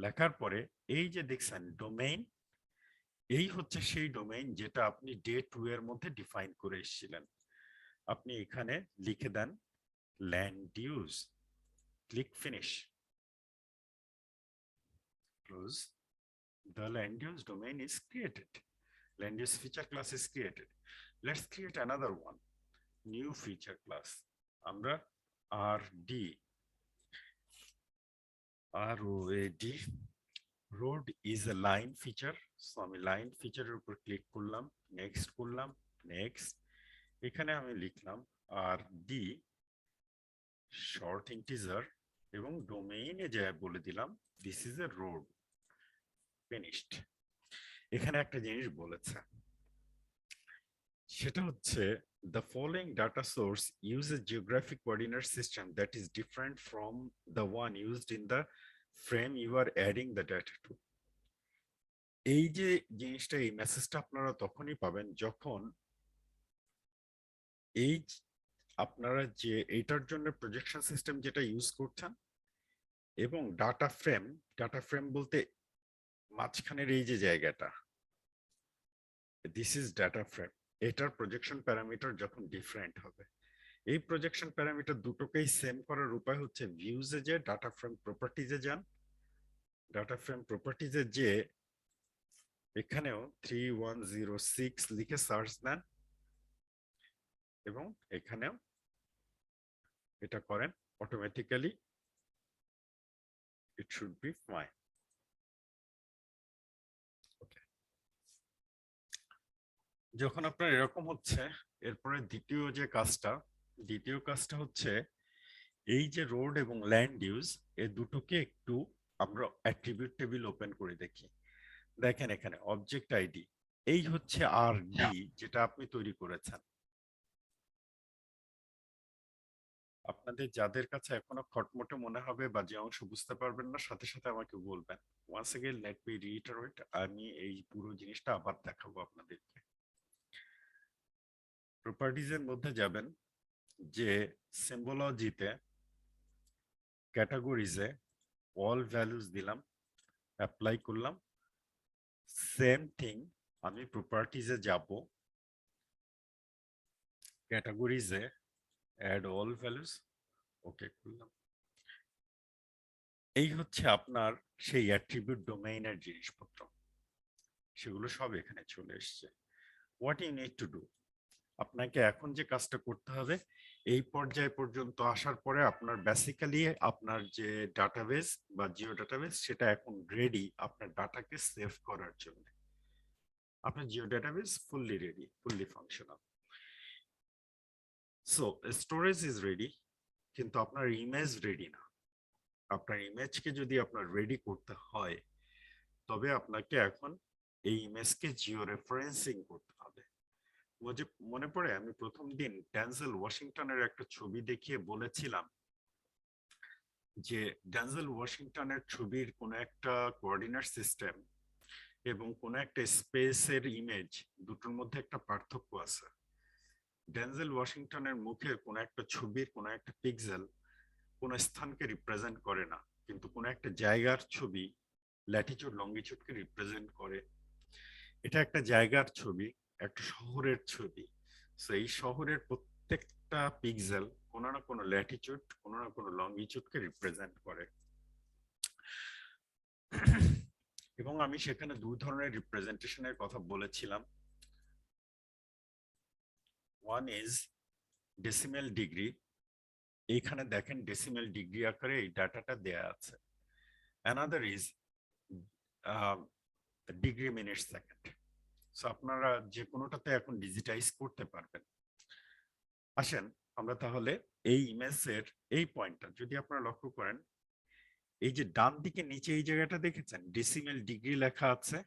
লেখার পরে এই যে দেখছেন ডোমেইন, এই হচ্ছে সেই ডোমেইন যেটা আপনি ডে 2 এর মধ্যে ডিফাইন করে এসেছিলেন। আপনি এখানে লিখে দেন land use, click finish, close. The land use domain is created. Land use feature class is created. Let's create another one. New feature class. আমরা RD, ROAD, road is a line feature. So আমি line feature এর উপর click করলাম, next করলাম, next. এখানে আমি লিখলাম RD short integer এবং ডোমেইনে যা বলে দিলাম this is a road. Finished. এখানে একটা জিনিস বলেছে, সেটা হচ্ছে the following data source use a geographic coordinate system that is different from the one used in the frame you are adding the data to. এই যে জিনিসটা, এই মেসেজটা আপনারা তখনই পাবেন যখন এই আপনারা যে এটার জন্য প্রজেকশন সিস্টেম যেটা ইউজ করছেন এবং ডাটা ফ্রেম বলতে মাঝখানের এই যে জায়গাটা, দিস ইজ ডাটা ফ্রেম, এটার প্রজেকশন প্যারামিটার যখন ডিফারেন্ট হবে। এই প্রজেকশন প্যারামিটার দুটোকেই সেম করার উপায় হচ্ছে ভিউজে যে ডাটা ফ্রেম প্রপার্টিজে যান, ডাটা ফ্রেম প্রপার্টিজে যে এখানেও 3106 লিখে সার্চ দেন এবং এখানেও এটা করেন, automatically it should be fine. যখন আপনার এরকম হচ্ছে, এরপরে দ্বিতীয় কাজটা হচ্ছে এই যে রোড এবং ল্যান্ড ইউজ, এই দুটোকে একটু আমরা অ্যাট্রিবিউট টেবিল ওপেন করে দেখি। দেখেন এখানে অবজেক্ট আইডি, এই হচ্ছে RD যেটা আপনি তৈরি করেছেন। আপনাদের যাদের কাছে এখনো খটমটে মনে হবে বা যে অংশ বুঝতে পারবেন না, সাথে সাথে আমাকে বলবেন। ওয়ান্স এগেইন লেট মি রিইটারেট, আমি এই পুরো জিনিসটা আবার দেখাবো আপনাদেরকে। প্রপার্টিজ এর মধ্যে যাবেন, যে সিম্বলজিতে ক্যাটাগরিজে অল ভ্যালুস দিলাম, অ্যাপ্লাই করলাম। সেম থিং আমি প্রপার্টিজে যাব, ক্যাটাগরিজে অ্যাড অল ভ্যালুস, ওকে করলাম। এই হচ্ছে আপনার সেই অ্যাট্রিবিউট ডোমেইনের জিনিসপত্র, সেগুলো সব এখানে চলে এসছে। What you need to do, আপনাকে এখন যে কাজটা করতে হবে, এই পর্যায় পর্যন্ত আসার পরে আপনার বেসিক্যালি আপনার যে ডাটাবেস বা জিও ডাটাবেস সেটা এখন রেডি আপনার ডাটাকে সেভ করার জন্য। আপনার Jio database fully ready, fully functional. So storage is ready, কিন্তু আপনার ইমেজ রেডি না। আপনার ইমেজকে যদি আপনার রেডি করতে হয় তবে আপনাকে এখন এই ইমেজকে জিও রেফারেন্সিং করতে হবে। মনে পড়ে আমি প্রথম দিন ডেনজেল ওয়াশিংটনের একটা ছবি দেখিয়ে বলেছিলাম যে ডেনজেল ওয়াশিংটনের ছবির কোন একটা কোঅর্ডিনেট সিস্টেম এবং কোন একটা স্পেসের ইমেজ, দুটোর মধ্যে একটা পার্থক্য আছে। ডেনজেল ওয়াশিংটনের মুখের কোন একটা ছবির কোন একটা পিক্সেল কোন স্থানকে রিপ্রেজেন্ট করে না, কিন্তু কোন একটা জায়গার ছবি ল্যাটিটিউড লঙ্গিটিউডকে রিপ্রেজেন্ট করে। এটা একটা জায়গার ছবি, একটা শহরের ছবি। সো এই শহরের প্রত্যেকটা পিক্সেল কোন না কোনো ল্যাটিটিউড কোনো না কোনো লঙ্গিটিউডকে রিপ্রেজেন্ট করে। এবং আমি সেখানে দুই ধরনের রিপ্রেজেন্টেশনের কথা বলেছিলাম। ওয়ান ইজ ডেসিমেল ডিগ্রি, এইখানে দেখেন ডেসিমেল ডিগ্রি আকারে এই ডাটাটা দেয়া আছে। Another is degree minute second. So আপনারা যে কোনোটাতে এখন ডিজিটাইজ করতে পারবেন। আসেন আমরা তাহলে এই ইমেজের এই পয়েন্টটা যদি আপনারা লক্ষ্য করেন, এই যে ডান দিকে নিচে এই জায়গাটা দেখেছেন ডেসিমেল ডিগ্রি লেখা আছে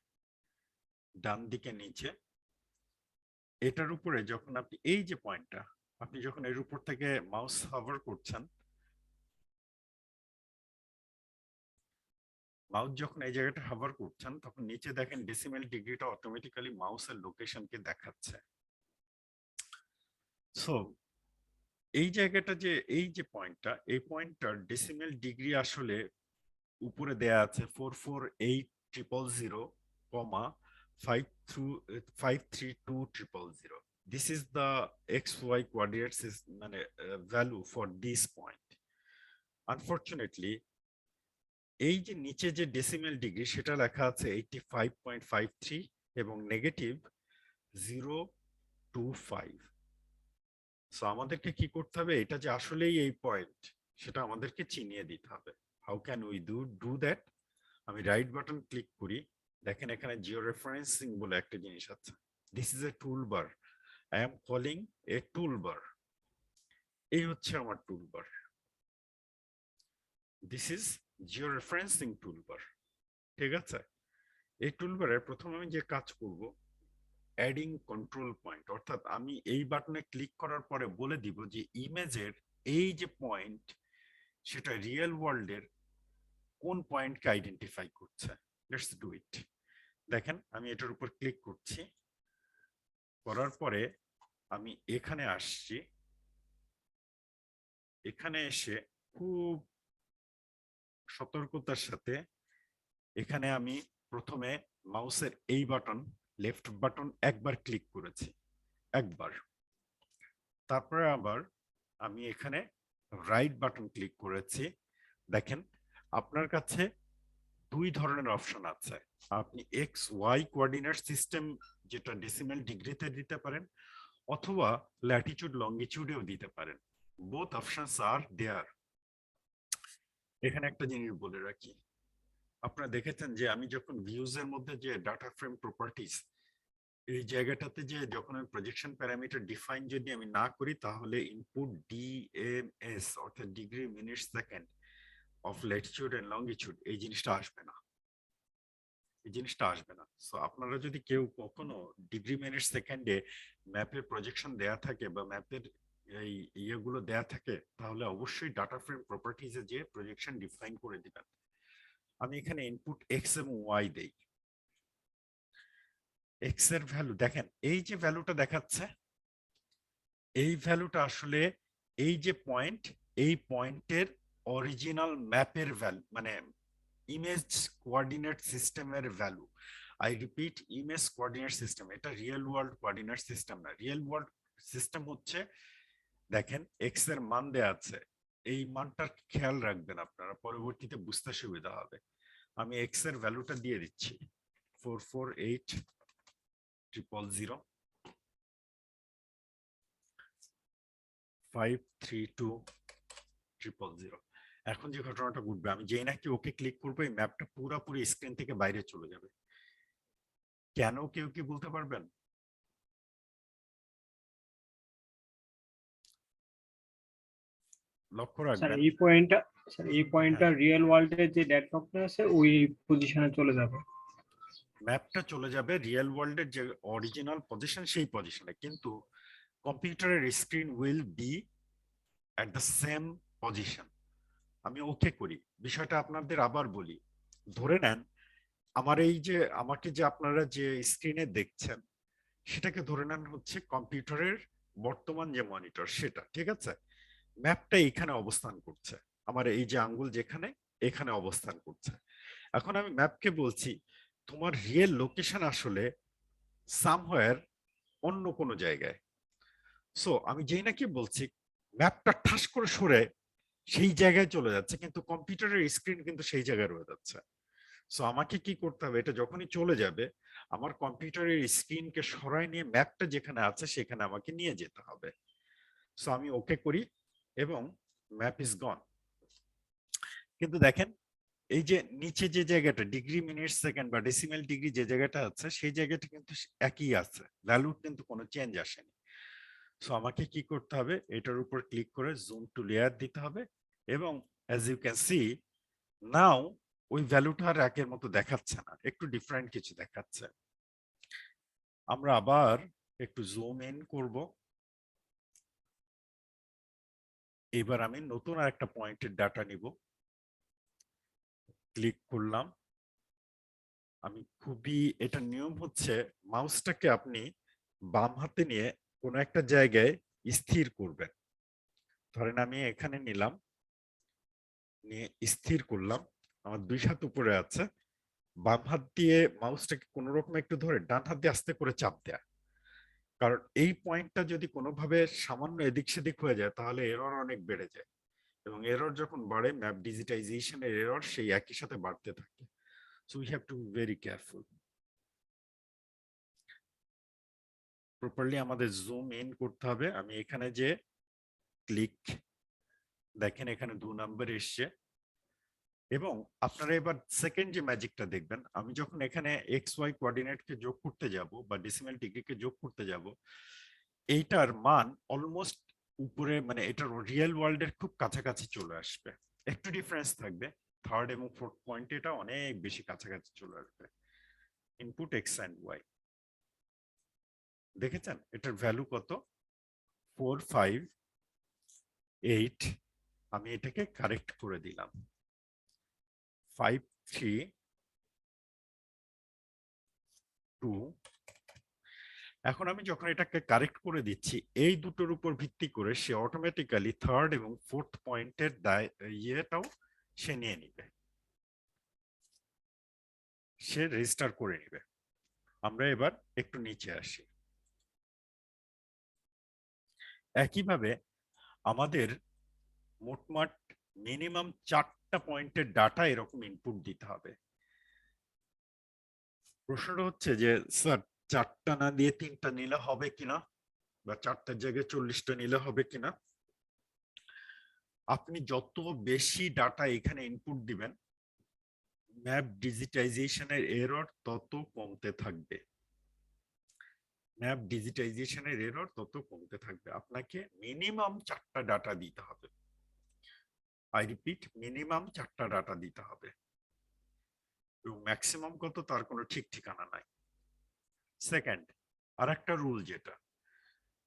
ডান দিকে নিচে, এটার উপরে যখন আপনি এই যে পয়েন্টটা আপনি যখন এর উপর থেকে মাউস হাভার করছেন, মাউস যখন এই জায়গাটা হাভার করছেন তখন নিচে দেখেন ডেসিমেল ডিগ্রিটা অটোমেটিক্যালি মাউসের লোকেশনকে দেখাচ্ছে। সো এই জায়গাটা যে এই যে পয়েন্টটা এই পয়েন্টটার ডেসিমেল ডিগ্রি আসলে উপরে দেয়া আছে 448,532,000। This is the XY coordinates is value for this point. Unfortunately, এই যে নিচে যে ডেসিমেল ডিগ্রি সেটা লেখা আছে 85.53 এবং নেগেটিভ 025। সো আমাদেরকে কি করতে হবে, এটা যে আসলেই এই পয়েন্ট সেটা আমাদেরকে চিনিয়ে দিতে হবে। How can we do that? আমি রাইট বাটন ক্লিক করি, দেখেন এখানে জিও রেফারেন্সিং বলে একটা জিনিস আছে। This is a toolbar, I am calling A toolbar. এই হচ্ছে আমার toolbar, this is Jio referencing toolbar. ঠিক আছে, এই টুলবারে প্রথম আমি যে কাজ করব অ্যাডিং কন্ট্রোল পয়েন্ট, অর্থাৎ আমি এই বাটনে ক্লিক করার পরে বলে দিব যে ইমেজের এই যে পয়েন্ট সেটা রিয়েল ওয়ার্ল্ডের কোন পয়েন্টকে আইডেন্টিফাই করছে। লেটস ডু ইট। দেখেন আমি এটার উপর ক্লিক করছি, করার পরে আমি এখানে আসছি, এখানে এসে খুব সতর্কতার সাথে এখানে আমি প্রথমে মাউসের এই বাটন লেফট বাটন একবার ক্লিক করেছি, একবার। তারপরে আবার আমি এখানে রাইট বাটন ক্লিক করেছি। দেখেন আপনার কাছে দুই ধরনের অপশন আছে, আপনি এক্স ওয়াই কোঅর্ডিনেট সিস্টেম যেটা ডেসিমেল ডিগ্রিতে দিতে পারেন অথবা ল্যাটিটিউড লঙ্গিটিউডেও দিতে পারেন। বোথ অপশনস আর দেয়ার। এখানে একটা জিনিস বলে রাখি, আপনারা দেখেছেন যে আমি যখন ভিউজ এর মধ্যে যে ডাটা ফ্রেম প্রপার্টিজ এই জায়গাটাতে যে যখন আমি প্রজেকশন প্যারামিটার ডিফাইন যদি আমি না করি তাহলে ইনপুট ডিএমএস অর্থাৎ degree minute second of latitude and longitude এই জিনিসটা আসবে না, এই জিনিসটা আসবে না। সো আপনারা যদি কেউ কখনো ডিগ্রি মিনিট সেকেন্ডে ম্যাপের প্রজেকশন দেয়া থাকে বা ম্যাপের এই ইয়েগুলো দেয়া থাকে তাহলে অবশ্যই ডাটা ফ্রেম প্রপার্টিজে যে প্রজেকশন ডিফাইন করে দিবেন। আমি এখানে ইনপুট এক্স এবং ওয়াই দেই। এক্স এর ভ্যালু দেখেন এই যে ভ্যালুটা দেখাচ্ছে, এই ভ্যালুটা আসলে এই যে পয়েন্ট এই পয়েন্টের অরিজিনাল ম্যাপের ভ্যালু মানে ইমেজ কোঅর্ডিনেট সিস্টেমের value. I repeat, image coordinate system, এটা রিয়েল ওয়ার্ল্ড কোঅর্ডিনেট সিস্টেম না। রিয়েল ওয়ার্ল্ড সিস্টেম হচ্ছে দেখেন এক্স এর মান দেয়া আছে, এই মানটার খেয়াল রাখবেন আপনারা, পরবর্তীতে বুঝতে সুবিধা হবে। আমি এক্স এর ভ্যালুটা দিয়ে দিচ্ছি 448,000 532,000। এখন যে ঘটনাটা ঘটবে, আমি যেই নাকি ওকে ক্লিক করবো এই ম্যাপটা পুরোপুরি স্ক্রিন থেকে বাইরে চলে যাবে। কেন কেউ কি বলতে পারবেন? লক্ষ্য স্যার রাখবেন এই পয়েন্টটা রিয়েল ওয়ার্ল্ডের যে ডেটলকটা আছে ওই পজিশনে চলে যাবে। ম্যাপটা চলে যাবে রিয়েল ওয়ার্ল্ডের যে অরিজিনাল পজিশন সেই পজিশনে, কিন্তু কম্পিউটারের screen will be at the same position. আমি ওকে করি, বিষয়টা আপনাদের আবার বলি। ধরে নেন আমার এই যে আমাকে যে আপনারা যে স্ক্রিনে দেখছেন সেটাকে ধরে নেন হচ্ছে কম্পিউটারের বর্তমান যে মনিটর সেটা, ঠিক আছে? ম্যাপটা এখানে অবস্থান করছে, আমার এই যে আঙ্গুল যেখানে এখানে অবস্থান করছে। এখন আমি ম্যাপকে বলছি তোমার রিয়েল লোকেশন আসলে সামহোয়ার অন্য কোনো জায়গায়। সো আমি যেই নাকি বলছি ম্যাপটা ঠাস করে সরে সেই জায়গায় চলে যাচ্ছে, কিন্তু কম্পিউটারের স্ক্রিন কিন্তু সেই জায়গায় রয়ে যাচ্ছে। সো আমাকে কি করতে হবে, এটা যখনই চলে যাবে আমার কম্পিউটারের স্ক্রিনকে সরাই নিয়ে ম্যাপটা যেখানে আছে সেখানে আমাকে নিয়ে যেতে হবে। সো আমি ওকে করি এবং ম্যাপ ইজ গন। কিন্তু দেখেন এই যে নিচে যে জায়গাটা ডিগ্রি মিনিট সেকেন্ড বা ডেসিমেল ডিগ্রি যে জায়গাটা আছে সেই জায়গাটা কিন্তু একই আছে, ভ্যালুর কিন্তু কোনো চেঞ্জ আসেনি। সো আমাকে কি করতে হবে, এটার উপর ক্লিক করে জুম টু লেয়ার দিতে হবে এবং as you can see now ওই ভ্যালুটা আর একের মতো দেখাচ্ছে না, একটু ডিফারেন্ট কিছু দেখাচ্ছে। আমরা আবার একটু জুম ইন করব। এবার আমি নতুন আরেকটা পয়েন্টের ডাটা নিব, ক্লিক করলাম। আমি খুবই, এটা নিয়ম হচ্ছে মাউসটাকে আপনি বাম হাতে নিয়ে কোনো একটা জায়গায় স্থির করবেন। ধরেন আমি এখানে নিলাম, নিয়ে স্থির করলাম, আমার 2 হাত উপরে আছে, বাম হাত দিয়ে মাউসটাকে কোন রকম একটু ধরে ডান হাত দিয়ে আস্তে করে চাপ দেয়া। কারণ এই পয়েন্টটা যদি কোনোভাবে সামান্য এদিক সেদিক হয়ে যায় তাহলে এরর অনেক বেড়ে যায়, এবং এরর যখন বাড়ে ম্যাপ ডিজিটাইজেশনের এরর সেই একই সাথে বাড়তে থাকে। So we have to be very careful. Properly আমাদের জুম ইন করতে হবে। আমি এখানে যে ক্লিক, দেখেন এখানে 2 নাম্বার এসছে। এবং আপনারা এবার সেকেন্ড যে ম্যাজিকটা দেখবেন, আমি যখন এখানে এক্স ওয়াই কোঅর্ডিনেটকে যোগ করতে যাব বা ডেসিমেল ডিগ্রিকে যোগ করতে যাব, এইটার মান অলমোস্ট উপরে, মানে এটার রিয়েল ওয়ার্ল্ডের খুব কাছাকাছি চলে আসবে। একটু ডিফারেন্স থাকবে, থার্ড এবং ফোর্থ পয়েন্টে এটা অনেক বেশি কাছাকাছি চলে আসবে। ইনপুট এক্স অ্যান্ড ওয়াই, দেখেছেন এটার ভ্যালু কত, 4 5 8। আমি এটাকে কারেক্ট করে দিলাম 5 3 2। এখন আমি যখন এটাকে কারেক্ট করে দিচ্ছি, এই দুটোর উপর ভিত্তি করে সে অটোমেটিক্যালি থার্ড এবং ফোর্থ পয়েন্টের ইয়েটাও সে নিয়ে নিবে, সে রেজিস্টার করে নিবে। আমরা এবার একটু নিচে আসি। একইভাবে আমাদের মোটমাট মিনিমাম 4টা পয়েন্টের ডাটা এরকম ইনপুট দিতে হবে। প্রশ্নটা হচ্ছে যে স্যার 4টা না দিয়ে 3টা নিলে হবে কিনা, বা 4টার জায়গায় 40টা নিলে হবে কিনা। আপনি যত বেশি ডাটা এখানে ইনপুট দিবেন ম্যাপ ডিজিটাইজেশনের এরর তত কমতে থাকবে, ম্যাপ ডিজিটাইজেশনের এরর তত কমতে থাকবে। আপনাকে মিনিমাম 4টা ডাটা দিতে হবে। আই রিপিট, মিনিমাম 4টা ডাটা দিতে হবে, এবং ম্যাক্সিমাম কত তার কোনো ঠিক ঠিকানা নাই। সেকেন্ড, আর একটা রুল যেটা,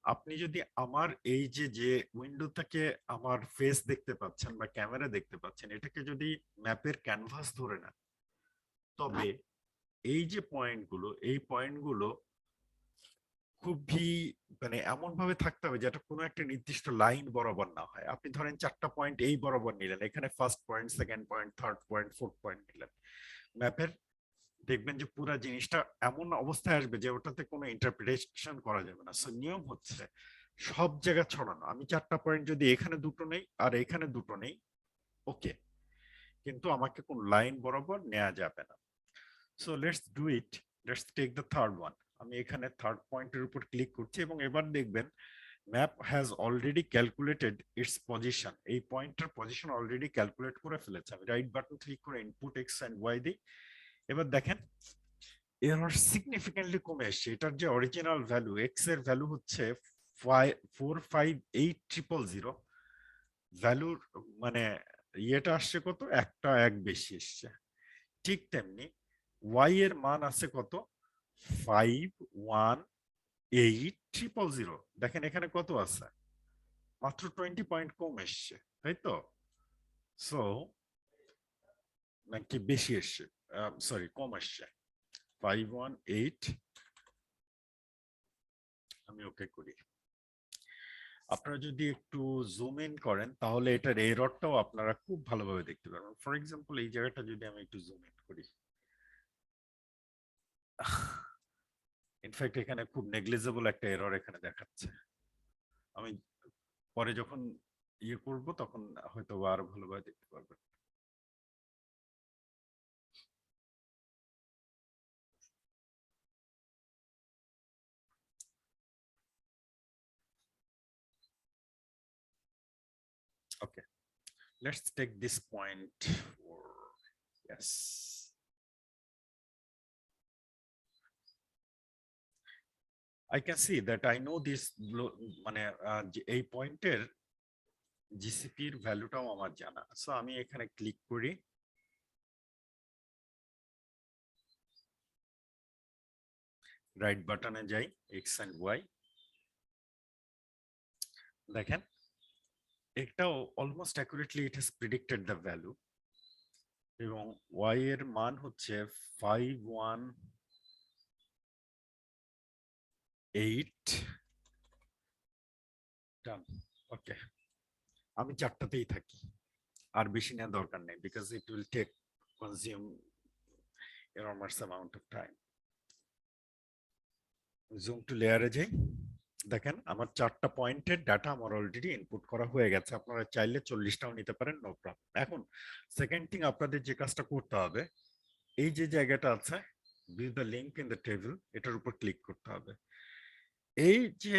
আপনি যদি আমার এই যে উইন্ডো থেকে আমার ফেস দেখতে পাচ্ছেন বা ক্যামেরা দেখতে পাচ্ছেন, এটাকে যদি ম্যাপের ক্যানভাস ধরে নেন, তবে এই যে পয়েন্টগুলো, এই পয়েন্টগুলো খুবই, মানে এমন ভাবে থাকতে হবে যেটা কোনো একটা নির্দিষ্ট লাইন বরাবর না হয়। আপনি ধরেন 4টা পয়েন্ট এই বরাবর নিলেন, এখানে first point, second point, third point, fourth point নিলেন, ম্যাপের দেখবেন যে পুরো জিনিসটা এমন অবস্থায় আসবে যে ওটাতে কোনো ইন্টারপ্রিটেশন করা যাবে না। সো নিয়ম হচ্ছে সব জায়গা ছড়ানো। আমি 4টা পয়েন্ট যদি এখানে দুটো নেই আর এখানে দুটো নেই, ওকে, কিন্তু আমাকে কোন লাইন বরাবর নেওয়া যাবে না। So let's do it, let's take the third one. আমি এখানে থার্ড পয়েন্টের উপর ক্লিক করছি এবং এবার দেখবেন map has already calculated it's position. এই পয়েন্টের পজিশন অলরেডি ক্যালকুলেট করে ফেলেছে। আমি রাইট বাটন ক্লিক করে ইনপুট এক্স অ্যান্ড ওয়াই দিই। এবার দেখেন এরর সিগনিফিক্যান্টলি কমে এসছে। এটার যে অরিজিনাল ভ্যালু, এক্স এর ভ্যালু হচ্ছে 458000, ভ্যালুর মানে ইয়েটা আসছে কত, একটা এক বেশি এসছে। ঠিক তেমনি ওয়াই এর মান আছে কত, 518000। দেখেন এখানে কত আছে, মাত্র 20 পয়েন্ট কম এসছে, তাই তো? সো নাকি বেশি এসছে, সরি কম এসছে 518। আমি ওকে করি। আপনারা যদি একটু জুম ইন করেন তাহলে এটার এররটাও আপনারা খুব ভালোভাবে দেখতে পারবেন। ফর এক্সাম্পল এই জায়গাটা যদি আমি একটু জুম ইন করি, ইনফ্যাক্ট এখানে খুব নেগলিজেবল একটা এরর এখানে দেখাচ্ছে। আমি পরে যখন ইয়ে করব তখন হয়তো আরো ভালোভাবে দেখতে পারবেন। Okay, let's take this point for yes. I can see that I know this মানে এই পয়েন্টের জিসিপির ভ্যালুটাও আমার জানা, সো আমি এখানে ক্লিক করি, রাইট বাটনে যাই, এক্স এন্ড ওয়াই, দেখেন এটাও almost accurately it has predicted the value, এবং ওয়াই এর মান হচ্ছে 518 ডান। ওকে, আমি চারটাতেই থাকি, আর বেশি নেওয়ার দরকার নেই, because it will take consume enormous amount of time. Zoom to লেয়ারে যাই, দেখেন আমার 4টা পয়েন্টের ডাটা আমার অলরেডি ইনপুট করা হয়ে গেছে, আপনারা চাইলে 40টাও নিতে পারেন, নো প্রবলেম। এখন সেকেন্ড থিং আপনাদের যে কাজটা করতে হবে, এই যে জায়গাটা আছে view the link in the table, এটার উপর ক্লিক করতে হবে। এই যে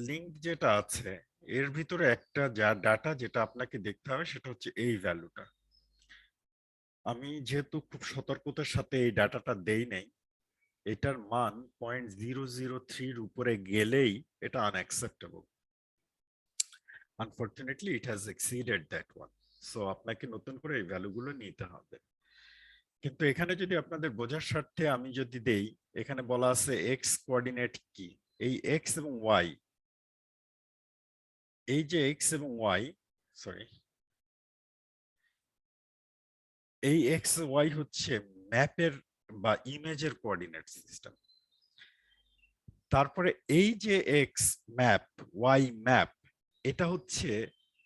লিংক যেটা আছে এর ভিতরে একটা যা ডাটা যেটা আপনাকে দেখতে হবে সেটা হচ্ছে এই ভ্যালুটা। আমি যেহেতু খুব সতর্কতার সাথে এই ডাটাটা দেই নাই, এটার মান 0.003 উপরে গেলেই এটা unacceptable. Unfortunately it has exceeded that one, so আপনাকে নতুন করে এই ভ্যালুগুলো নিতে হবে। কিন্তু এখানে যদি আপনাদের বোঝার স্বার্থে আমি যদি দেই, এখানে বলা আছে এক্স কোঅর্ডিনেট কি, এই এক্স এবং ওয়াই, এই যে এক্স এবং ওয়াই, সরি, এই এক্স ওয়াই হচ্ছে ম্যাপের বা ইমেজের কোঅর্ডিনেট সিস্টেম। তারপরে এই যে এক্স ম্যাপ ওয়াই ম্যাপ, এটা হচ্ছে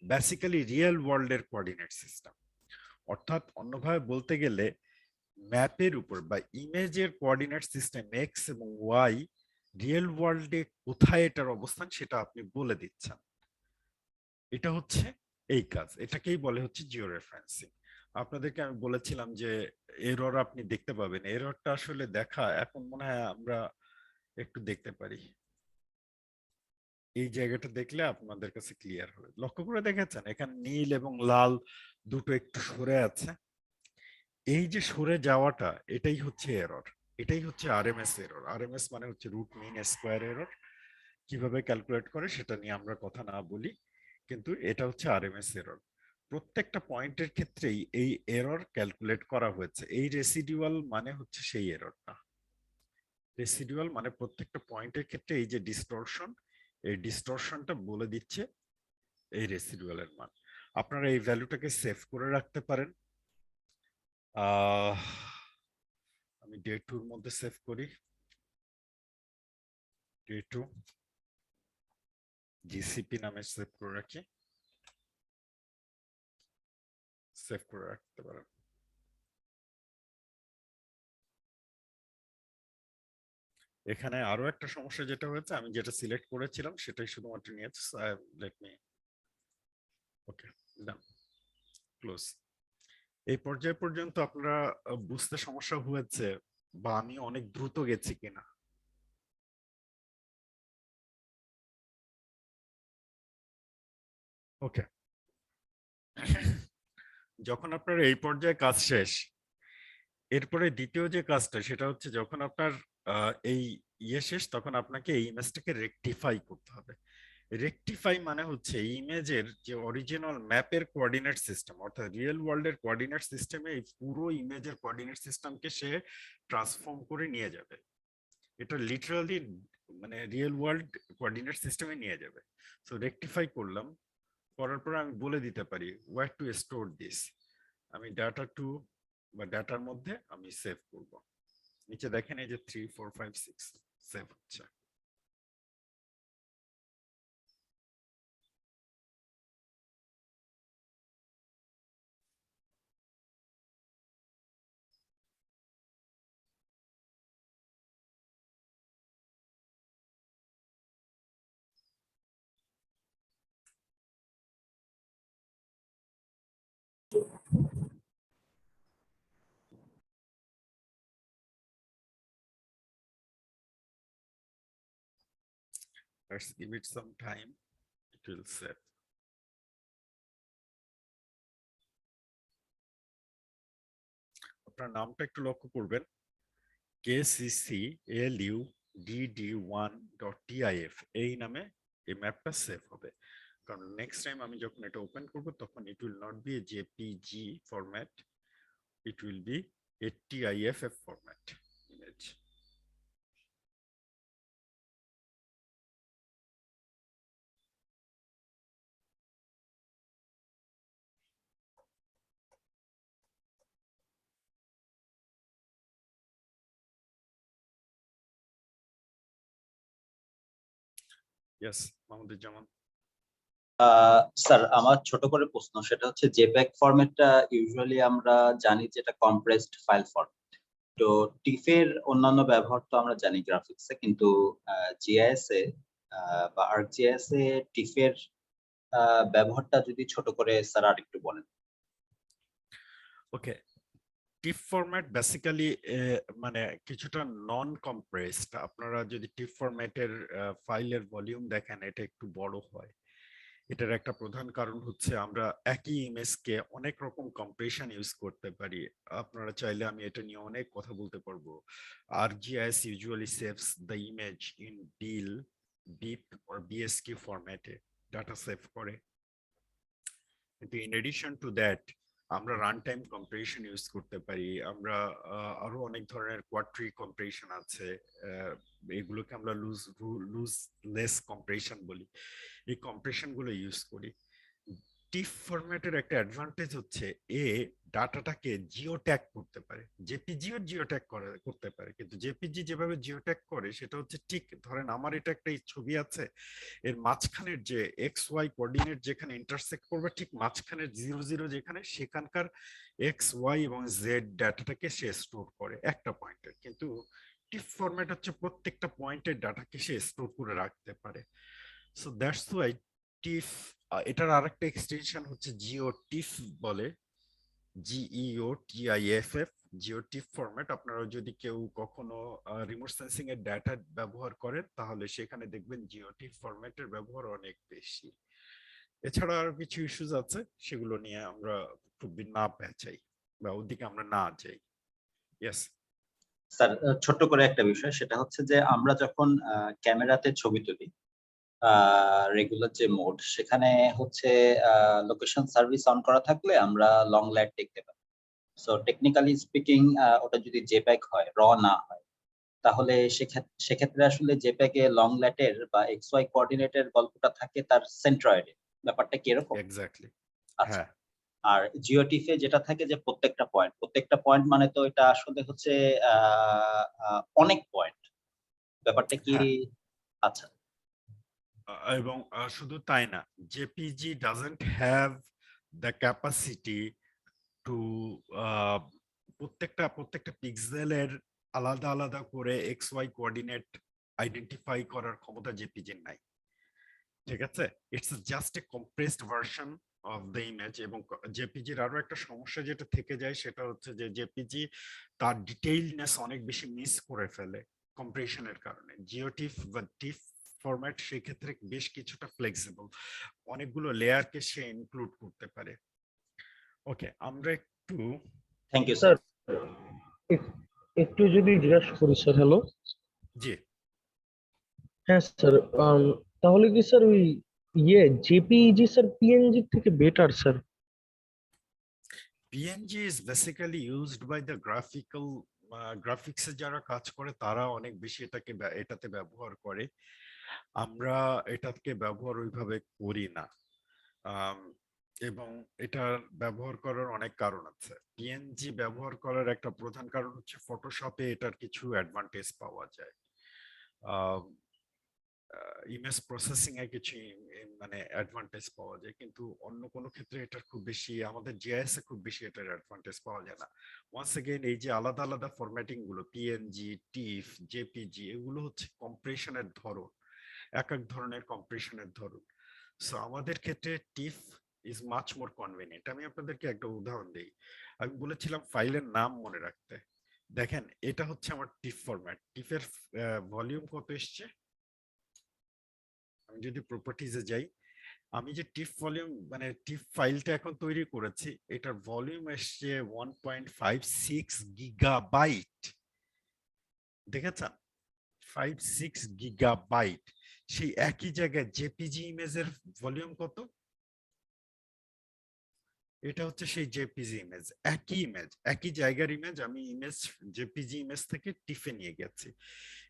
বেসিক্যালি রিয়েল ওয়ার্ল্ডের কোঅর্ডিনেট সিস্টেম। অর্থাৎ অন্যভাবে বলতে গেলে ম্যাপের উপর বা ইমেজের কোঅর্ডিনেট সিস্টেম এক্স এবং ওয়াই রিয়েল ওয়ার্ল্ডে কোথায় এটার অবস্থান সেটা আপনি বলে দিচ্ছেন। এটা হচ্ছে এই কাজ, এটাকেই বলে হচ্ছে জিও রেফারেন্সিং। আপনাদেরকে আমি বলেছিলাম যে এরর আপনি দেখতে পাবেন, এররটা আসলে দেখা এখন মনে হয় আমরা একটু দেখতে পারি। এই জায়গাটা দেখলে আপনাদের কাছে ক্লিয়ার হবে। লক্ষ্য করে দেখেছেন এখানে নীল এবং লাল দুটো একটু সরে আছে, এই যে সরে যাওয়াটা এটাই হচ্ছে এরর, এটাই হচ্ছে আরএমএস এরর। আরএমএস মানে হচ্ছে রুট মিন স্কোয়ার এরর। কিভাবে ক্যালকুলেট করে সেটা নিয়ে আমরা কথা না বলি, কিন্তু এটা হচ্ছে আরএমএস এরর। প্রত্যেকটা পয়েন্টের ক্ষেত্রেই এই এরর ক্যালকুলেট করা হয়েছে। এই রেসিডুয়াল মানে হচ্ছে সেই এররটা। রেসিডুয়াল মানে প্রত্যেকটা পয়েন্টের ক্ষেত্রে এই যে ডিস্টরশন, এই ডিস্টরশনটা বলে দিচ্ছে এই রেসিডুয়ালের মান। আপনারা এই ভ্যালুটাকে সেভ করে রাখতে পারেন। আমি ডে 2 এর মধ্যে সেভ করি, ডে 2 জিসিপি নামে সেভ করে রাখি, সেভ করে রাখতে পারেন। এখানে আরো একটা সমস্যা যেটা হয়েছে, আমি যেটা সিলেক্ট করেছিলাম সেটাই শুধুমাত্র নিয়েছে। লেট মি, ওকে, ডান, ক্লোজ। এই পর্যায় পর্যন্ত আপনারা বুঝতে সমস্যা হয়েছে বা আমি অনেক দ্রুত গেছি কিনা? ওকে, যখন আপনার এই পর্যায়ে কাজ শেষ, এরপরে দ্বিতীয় যে কাজটা সেটা হচ্ছে যখন আপনার এই ইয়ে শেষ, তখন আপনাকে এই ইমেজটাকে রেকটিফাই করতে হবে। রেকটিফাই মানে হচ্ছে ইমেজের যে অরিজিনাল ম্যাপের কোঅর্ডিনেট সিস্টেম, অর্থাৎ রিয়েল ওয়ার্ল্ডের কোঅর্ডিনেট সিস্টেমে এই পুরো ইমেজের কোঅর্ডিনেট সিস্টেমকে সে ট্রান্সফর্ম করে নিয়ে যাবে। এটা লিটারালি মানে রিয়েল ওয়ার্ল্ড কোঅর্ডিনেট সিস্টেমে নিয়ে যাবে। সো রেকটিফাই করলাম, করার পর আমি বলে দিতে পারি ওয়্যার টু স্টোর দিস, আমি ডাটা টু বা ডাটার মধ্যে আমি সেভ করব। নিচে দেখেন এই যে 3 4 5 6 সেভ হচ্ছে। Let's give it some time. It will save. আপনার নামটা একটু লক্ষ্য করবেন, kccludd1.tif এই নামে এই ম্যাপটা সেভ হবে। কারণ নেক্সট টাইম আমি যখন এটা ওপেন করব তখন it will not be a jpg format, it will be a tiff format image. Yes, Mahmuduzzaman. Sir আমার ছোট করে প্রশ্ন, সেটা হচ্ছে জেপ্যাগ ফরম্যাটটা ইউজুয়ালি আমরা জানি যেটা কম্প্রেসড ফাইল ফরম্যাট। তো টিফের অন্যান্য ব্যবহার তো আমরা জানি গ্রাফিক্সে, কিন্তু জিআইএস এ বা আর্কজিআইএস এ টিফের ব্যবহারটা যদি ছোট করে স্যার আরেকটু বলেন। ওকে, টিফ ফরম্যাট বেসিক্যালি মানে কিছুটা নন কম্প্রেসড। আপনারা যদি টিফ ফরম্যাটের ফাইলের ভলিউম দেখেন, এটা একটু বড় হয়। এটার একটা প্রধান কারণ হচ্ছে আমরা একই ইমেজকে অনেক রকম কম্প্রেশন ইউজ করতে পারি। আপনারা চাইলে আমি এটা নিয়ে অনেক কথা বলতে পারবো। ArcGIS usually saves the image in DIL, BIP or BSQ ফরম্যাটে ডাটা সেভ করে। কিন্তু ইন এডিশন টু দ্যাট আমরা রান টাইম কম্প্রেশন ইউজ করতে পারি। আমরা আরো অনেক ধরনের কোয়াট্রি কম্প্রেশন আছে, এগুলোকে আমরা লুজলেস কম্প্রেশন বলি। এই কম্প্রেশন গুলো ইউজ করি। টিফ ফরম্যাটের একটা অ্যাডভান্টেজ হচ্ছে এ ডাটাটাকে জিও ট্যাগ করতে পারে, জেপিজিও জিও ট্যাগ করতে পারে। কিন্তু জেপিজি যেভাবে জিও ট্যাগ করে সেটা হচ্ছে, ঠিক ধরেন আমার এটা একটা ছবি আছে, এর মাঝখানের যে এক্স ওয়াই কোঅর্ডিনেট যেখানে ইন্টারসেক্ট করবে, ঠিক মাঝখানের 0 0 যেখানে, সেখানকার এক্স ওয়াই এবং জেড ডাটাটাকে সে স্টোর করে একটা পয়েন্টের। কিন্তু টিফ ফরম্যাট হচ্ছে প্রত্যেকটা পয়েন্টের ডাটাকে সে স্টোর করে রাখতে পারে। সো দ্যাটস ওয়াই টিফ, এটার আরেকটা এক্সটেনশন হচ্ছে জিওটিফ বলে, GEOTIFF, জিওটিফ ফরম্যাট। আপনারা যদি কেউ কখনো রিমোট সেন্সিং এর ডাটা ব্যবহার করেন তাহলে সেখানে দেখবেন জিওটিফ ফরম্যাটের ব্যবহার অনেক বেশি। এছাড়া আরো কিছু ইস্যুস আছে, সেগুলো নিয়ে আমরা খুব না পেঁচাই বা ওদিকে আমরা না যাই। ইয়েস স্যার, ছোট্ট করে একটা বিষয়, সেটা হচ্ছে যে আমরা যখন ক্যামেরাতে ছবি তুলি, রেগুলার যে মোড, সেখানে হচ্ছে লোকেশন সার্ভিস অন করা থাকলে আমরা লং ল্যাট দেখতে পাই। সো টেকনিক্যালি স্পিকিং ওটা যদি জেপ্যাগ হয়, র না হয়, তাহলে সেক্ষেত্রে আসলে জেপ্যাগে লং ল্যাটের বা এক্স ওয়াই কোঅর্ডিনেটের গল্পটা থাকে তার সেন্ট্রয়েডে। ব্যাপারটা কি এরকম? এক্স্যাক্টলি। আচ্ছা। হ্যাঁ, আর জিওটিফে যেটা থাকে যে প্রত্যেকটা পয়েন্ট মানে তো এটা আসলে হচ্ছে অনেক পয়েন্ট। ব্যাপারটা কি? হ্যাঁ। আচ্ছা। এবং শুধু তাই না, JPEG doesn't have the capacity to প্রত্যেকটা পিক্সেলের আলাদা আলাদা করে এক্স ওয়াই কোঅর্ডিনেট আইডেন্টিফাই করার ক্ষমতা জেপিজির নাই। ঠিক আছে, it's just a compressed version of the image. এবং জেপিজির আরো একটা সমস্যা যেটা থেকে যায়, সেটা হচ্ছে যে জেপিজি তার ডিটেইলনেস অনেক বেশি মিস করে ফেলে কম্প্রেশনের কারণে। জিওটিফ বা টিফ ফরম্যাট সেক্ষেত্রে বেশ কিছুটা ফ্লেক্সিবল, অনেকগুলো লেয়ারকে সে ইনক্লুড করতে পারে। ওকে, আমরা একটু থ্যাংক ইউ স্যার। একটু যদি জিজ্ঞাসা করি স্যার। হ্যালো। জি, হ্যাঁ স্যার, তাহলে কি স্যার ওই জেপিইজি স্যার পিএনজি থেকে better sir? PNG is basically used by the graphics এ যারা কাজ করে তারা অনেক বেশি এটাতে ব্যবহার করে। আমরা এটাকে ব্যবহার ওইভাবে করি না। এবং এটা ব্যবহার করার অনেক কারণ আছে। পিএনজি ব্যবহার করার একটা প্রধান কারণ হচ্ছে ফটোশপে এটার কিছু অ্যাডভান্টেজ পাওয়া যায়। ইমেজ প্রসেসিং এ কিছু মানে অ্যাডভান্টেজ পাওয়া যায়, কিন্তু অন্য কোনো ক্ষেত্রে এটার খুব বেশি, আমাদের জিআইএস এ খুব বেশি এটার অ্যাডভান্টেজ পাওয়া যায় না। ওয়ান্স এগেইন, এই যে আলাদা আলাদা ফরম্যাটিং গুলো, পিএনজি, টিফ, জেপিজি, এগুলো হচ্ছে কম্প্রেশনের ধরন, এক এক ধরনের কম্প্রেশনের ধরন। সো আমাদের ক্ষেত্রে টিফ ইজ মাচ মোর কনভিনিয়েন্ট। আমি আপনাদেরকে একটা উদাহরণ দিই। আমি বলেছিলাম ফাইলের নাম মনে রাখতে। দেখেন, এটা হচ্ছে আমার টিফ ফরম্যাট। টিফের ভলিউম কত এসছে? আমি যদি প্রপার্টিজে যাই, আমি যে টিপ ভলিউম মানে টিপ ফাইলটা এখন তৈরি করেছি, এটার ভলিউম এসছে 1.56 গিগাবাইট। দেখেছেন? 56 গিগাবাইট। সেই একই জায়গায় জেপিজি ইমেজের ভলিউম কত? এটা হচ্ছে সেই জেপিজি ইমেজ, একই জায়গার ইমেজ। আমি ইমেজ জেপিজি ইমেজ থেকে টিফে নিয়ে গেছি,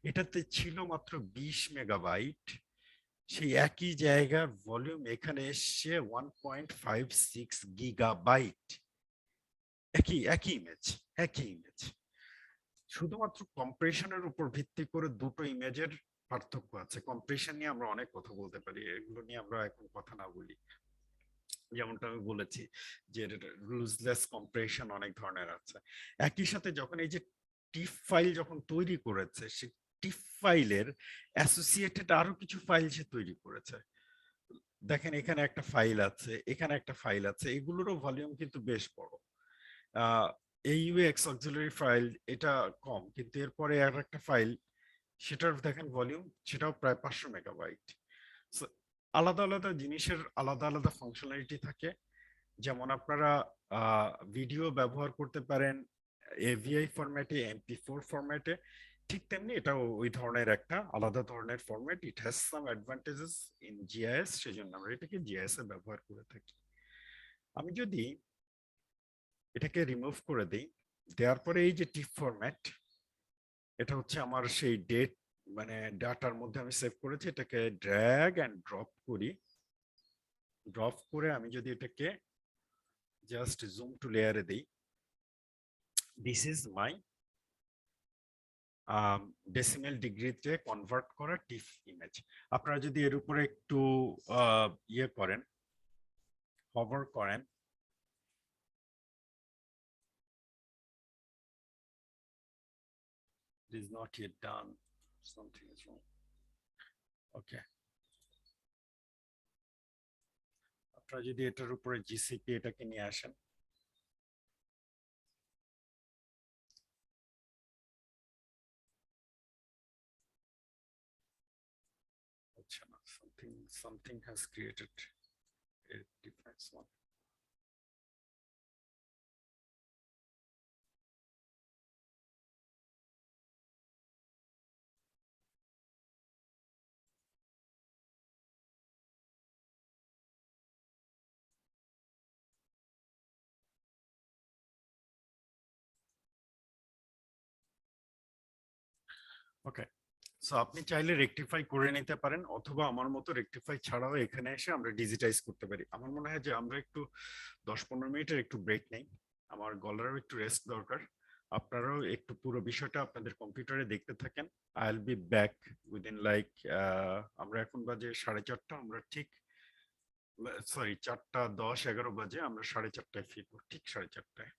এটাতে ছিল মাত্র 20 মেগাবাইট। সেই একই জায়গার ভলিউম এখানে এসছে 1.56 গিগাবাইট। একই ইমেজ। শুধুমাত্র কম্প্রেশনের উপর ভিত্তি করে দুটো ইমেজের পার্থক্য আছে। কম্প্রেশন নিয়ে আমরা অনেক কথা বলতে পারি, এগুলো নিয়ে আমরা এখন কথা না বলি। যেমনটা আমি বলেছি যে লুজলেস কম্প্রেশন অনেক ধরনের আছে। একই সাথে যখন এই যে টিফ ফাইল যখন তৈরি করেছে, সেই টিফ ফাইলের অ্যাসোসিয়েটেড আরো কিছু ফাইল সে তৈরি করেছে। দেখেন এখানে একটা ফাইল আছে, এখানে একটা ফাইল আছে, এগুলোরও ভলিউম কিন্তু বেশ বড়। AUX অক্সিলারি ফাইল এটা কম, কিন্তু এরপরে আর একটা ফাইল, সেটার দেখেন ভলিউম, সেটাও প্রায় 500 মেগাবাইট। আলাদা আলাদা জিনিসের আলাদা আলাদা ফাংশনালিটি থাকে। যেমন আপনারা ভিডিও ব্যবহার করতে পারেন AVI ফরম্যাটে, MP4 ফরম্যাটে, ঠিক তেমনি এটাও ওই ধরনের একটা আলাদা ধরনের format. It has some advantages in GIS, সেজন্য আমরা এটাকে GIS এ ব্যবহার করে থাকি। আমি যদি এটাকে রিমুভ করে দিই, দেওয়ার পরে এই যে টিপ ফরম্যাট, এটা হচ্ছে আমার সেই ডেট মানে ডাটার মধ্যে আমি সেভ করেছি। এটাকে ড্র্যাগ এন্ড ড্রপ করে আমি যদি এটাকে জাস্ট জুম টু লেয়ারে দিই, দিস ইজ মাই ডেসিমেল ডিগ্রিতে কনভার্ট করা টিফ ইমেজ। আপনারা যদি এর উপরে একটু ইয়ে করেন, কভার করেন, it is not yet done, something is wrong. Okay, আপনারা যদি এটার উপরে GCP এটাকে নিয়ে আসেন, আচ্ছা না, something has created a different one. Okay, so আপনি চাইলে রেকটিফাই করে নিতে পারেন, অথবা আমার মতো রেকটিফাই ছাড়াও এখানে এসে আমরা ডিজিটাইজ করতে পারি। আমার মনে হয় যে আমরা একটু 10-15 মিনিটের একটু ব্রেক নেই, আমার গলারও একটু রেস্ট দরকার। আপনারাও একটু পুরো বিষয়টা আপনাদের কম্পিউটারে দেখতে থাকেন। I will be back within like, আমরা এখন বাজে 4:30, আমরা ঠিক সরি 4:10-11 বাজে, আমরা 4:30টায় ফিরবো, ঠিক 4:30টায়।